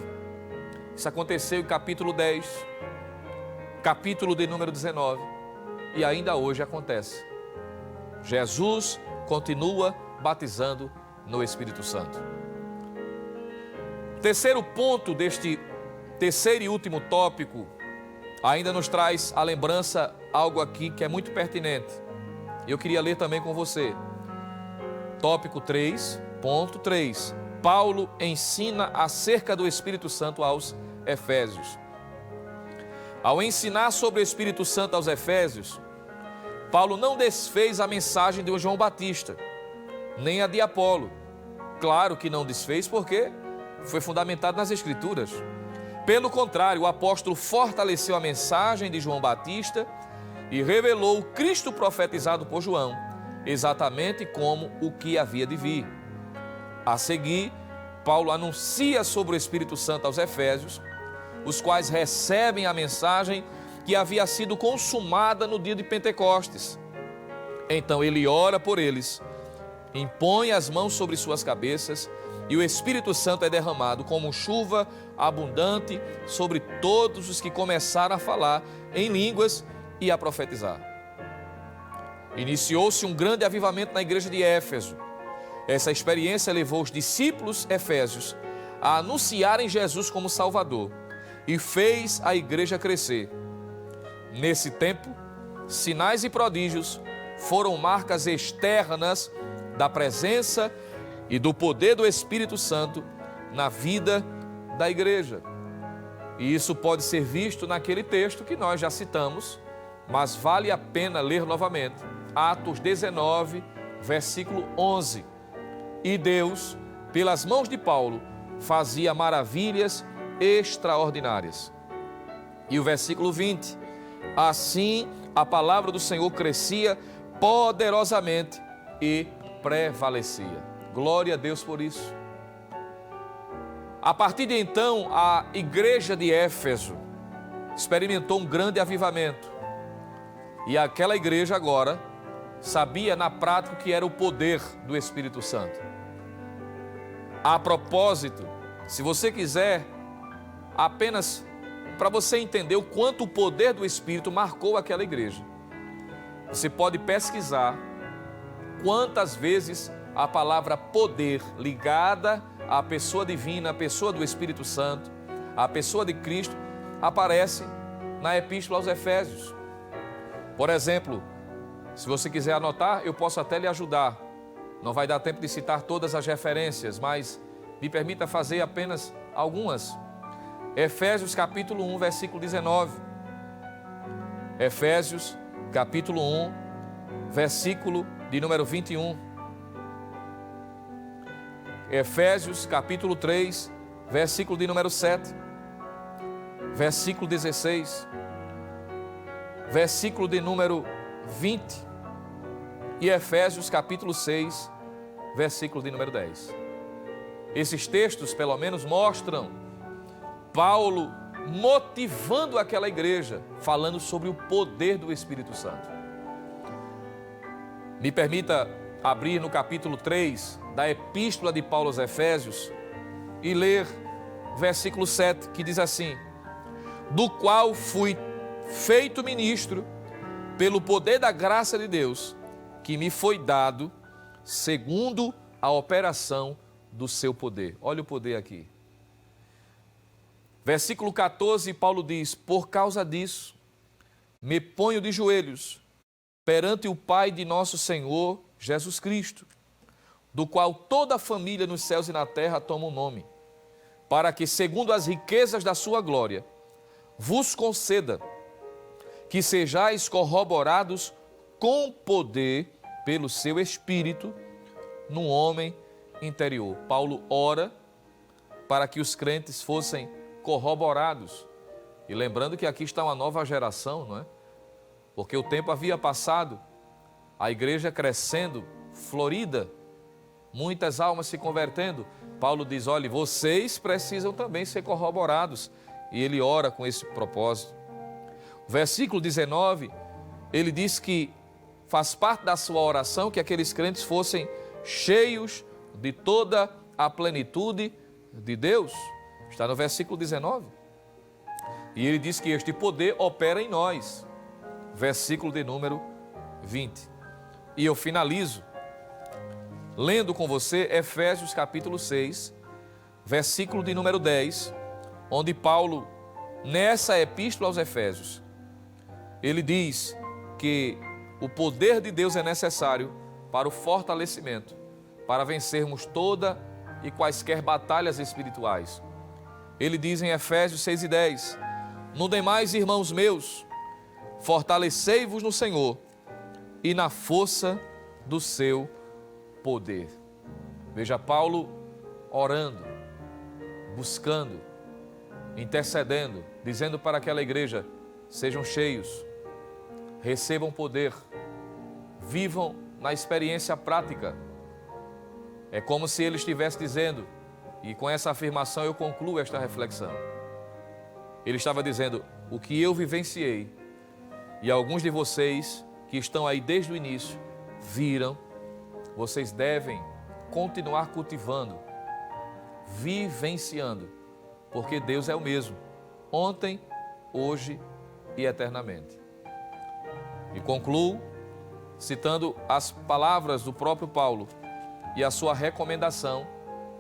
Isso aconteceu em capítulo 10. Capítulo de número 19. E ainda hoje acontece. Jesus continua batizando no Espírito Santo. Terceiro ponto deste terceiro e último tópico ainda nos traz a lembrança algo aqui que é muito pertinente. Eu queria ler também com você. Tópico 3, ponto 3. Paulo ensina acerca do Espírito Santo aos Efésios. Ao ensinar sobre o Espírito Santo aos Efésios, Paulo não desfez a mensagem de João Batista, nem a de Apolo. Claro que não desfez porque foi fundamentado nas Escrituras. Pelo contrário, o apóstolo fortaleceu a mensagem de João Batista e revelou o Cristo profetizado por João, exatamente como o que havia de vir. A seguir, Paulo anuncia sobre o Espírito Santo aos Efésios, os quais recebem a mensagem que havia sido consumada no dia de Pentecostes. Então ele ora por eles, impõe as mãos sobre suas cabeças e o Espírito Santo é derramado como chuva abundante sobre todos os que começaram a falar em línguas e a profetizar. Iniciou-se um grande avivamento na igreja de Éfeso. Essa experiência levou os discípulos efésios a anunciarem Jesus como Salvador e fez a igreja crescer. Nesse tempo, sinais e prodígios foram marcas externas da presença e do poder do Espírito Santo na vida da igreja. E isso pode ser visto naquele texto que nós já citamos, mas vale a pena ler novamente. Atos 19, versículo 11. E Deus, pelas mãos de Paulo, fazia maravilhas extraordinárias. E o versículo 20. Assim a palavra do Senhor crescia poderosamente e prevalecia. Glória a Deus por isso. A partir de então, a igreja de Éfeso experimentou um grande avivamento. E aquela igreja agora sabia na prática o que era o poder do Espírito Santo. A propósito, se você quiser, apenas para você entender o quanto o poder do Espírito marcou aquela igreja, você pode pesquisar quantas vezes a palavra poder ligada a pessoa divina, a pessoa do Espírito Santo, a pessoa de Cristo, aparece na Epístola aos Efésios. Por exemplo, se você quiser anotar, eu posso até lhe ajudar. Não vai dar tempo de citar todas as referências, mas me permita fazer apenas algumas. Efésios capítulo 1, versículo 19. Efésios capítulo 1, versículo de número 21. Efésios capítulo 3, versículo de número 7. Versículo 16. Versículo de número 20. E Efésios capítulo 6, versículo de número 10. Esses textos, pelo menos, mostram Paulo motivando aquela igreja, falando sobre o poder do Espírito Santo. Me permita abrir no capítulo 3 da Epístola de Paulo aos Efésios e ler versículo 7, que diz assim: do qual fui feito ministro pelo poder da graça de Deus, que me foi dado segundo a operação do seu poder. Olha o poder aqui. Versículo 14, Paulo diz: por causa disso, me ponho de joelhos perante o Pai de nosso Senhor Jesus Cristo, do qual toda a família nos céus e na terra toma o nome, para que, segundo as riquezas da sua glória, vos conceda que sejais corroborados com poder pelo seu Espírito no homem interior. Paulo ora para que os crentes fossem corroborados. E lembrando que aqui está uma nova geração, não é? Porque o tempo havia passado, a igreja crescendo, florida, muitas almas se convertendo. Paulo diz: olha, vocês precisam também ser corroborados. E ele ora com esse propósito. Versículo 19, ele diz que faz parte da sua oração que aqueles crentes fossem cheios de toda a plenitude de Deus. Está no versículo 19. E ele diz que este poder opera em nós. Versículo de número 20. E eu finalizo lendo com você Efésios capítulo 6, versículo de número 10, onde Paulo, nessa epístola aos Efésios, ele diz que o poder de Deus é necessário para o fortalecimento, para vencermos toda e quaisquer batalhas espirituais. Ele diz em Efésios 6 e 10, no demais, irmãos meus, fortalecei-vos no Senhor e na força do seu poder. Veja Paulo orando, buscando, intercedendo, dizendo para aquela igreja: sejam cheios, recebam poder, vivam na experiência prática. É como se ele estivesse dizendo, e com essa afirmação eu concluo esta reflexão. Ele estava dizendo: o que eu vivenciei, e alguns de vocês que estão aí desde o início viram, vocês devem continuar cultivando, vivenciando, porque Deus é o mesmo, ontem, hoje e eternamente. E concluo citando as palavras do próprio Paulo e a sua recomendação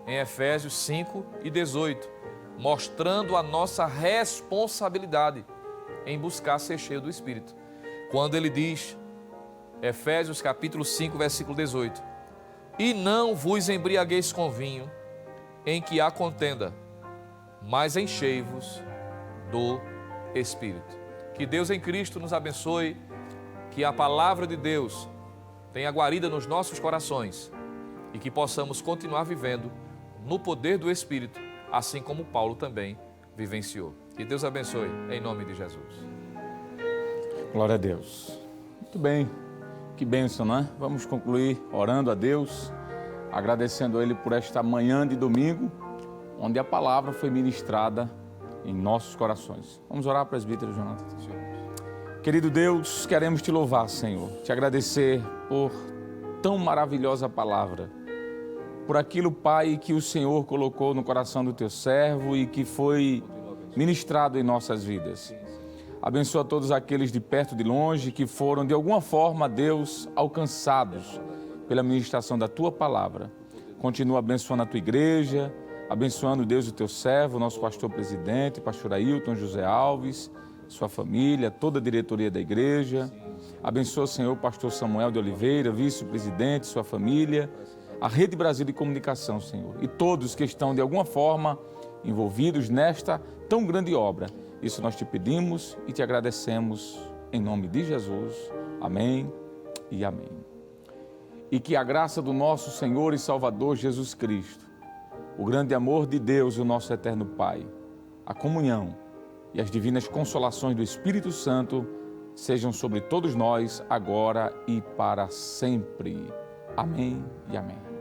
em Efésios 5 e 18, mostrando a nossa responsabilidade em buscar ser cheio do Espírito. Quando ele diz, Efésios capítulo 5, versículo 18, e não vos embriagueis com vinho, em que há contenda, mas enchei-vos do Espírito. Que Deus em Cristo nos abençoe, que a palavra de Deus tenha guarida nos nossos corações e que possamos continuar vivendo no poder do Espírito, assim como Paulo também vivenciou. Que Deus abençoe, em nome de Jesus. Glória a Deus. Muito bem, que bênção, não é? Vamos concluir orando a Deus, agradecendo a Ele por esta manhã de domingo, onde a palavra foi ministrada em nossos corações. Vamos orar, presbítero Jonathan. Querido Deus, queremos Te louvar, Senhor, Te agradecer por tão maravilhosa palavra, por aquilo, Pai, que o Senhor colocou no coração do Teu servo e que foi ministrado em nossas vidas. Abençoa todos aqueles de perto e de longe que foram, de alguma forma, Deus, alcançados pela ministração da Tua palavra. Continua abençoando a tua igreja, abençoando, Deus, o teu servo, nosso pastor presidente, pastor Ailton José Alves, sua família, toda a diretoria da igreja. Abençoa, Senhor, o pastor Samuel de Oliveira, vice-presidente, sua família, a Rede Brasil de Comunicação, Senhor, e todos que estão, de alguma forma, envolvidos nesta tão grande obra. Isso nós te pedimos e te agradecemos em nome de Jesus. Amém e amém. E que a graça do nosso Senhor e Salvador Jesus Cristo, o grande amor de Deus, o nosso eterno Pai, a comunhão e as divinas consolações do Espírito Santo sejam sobre todos nós, agora e para sempre. Amém e amém.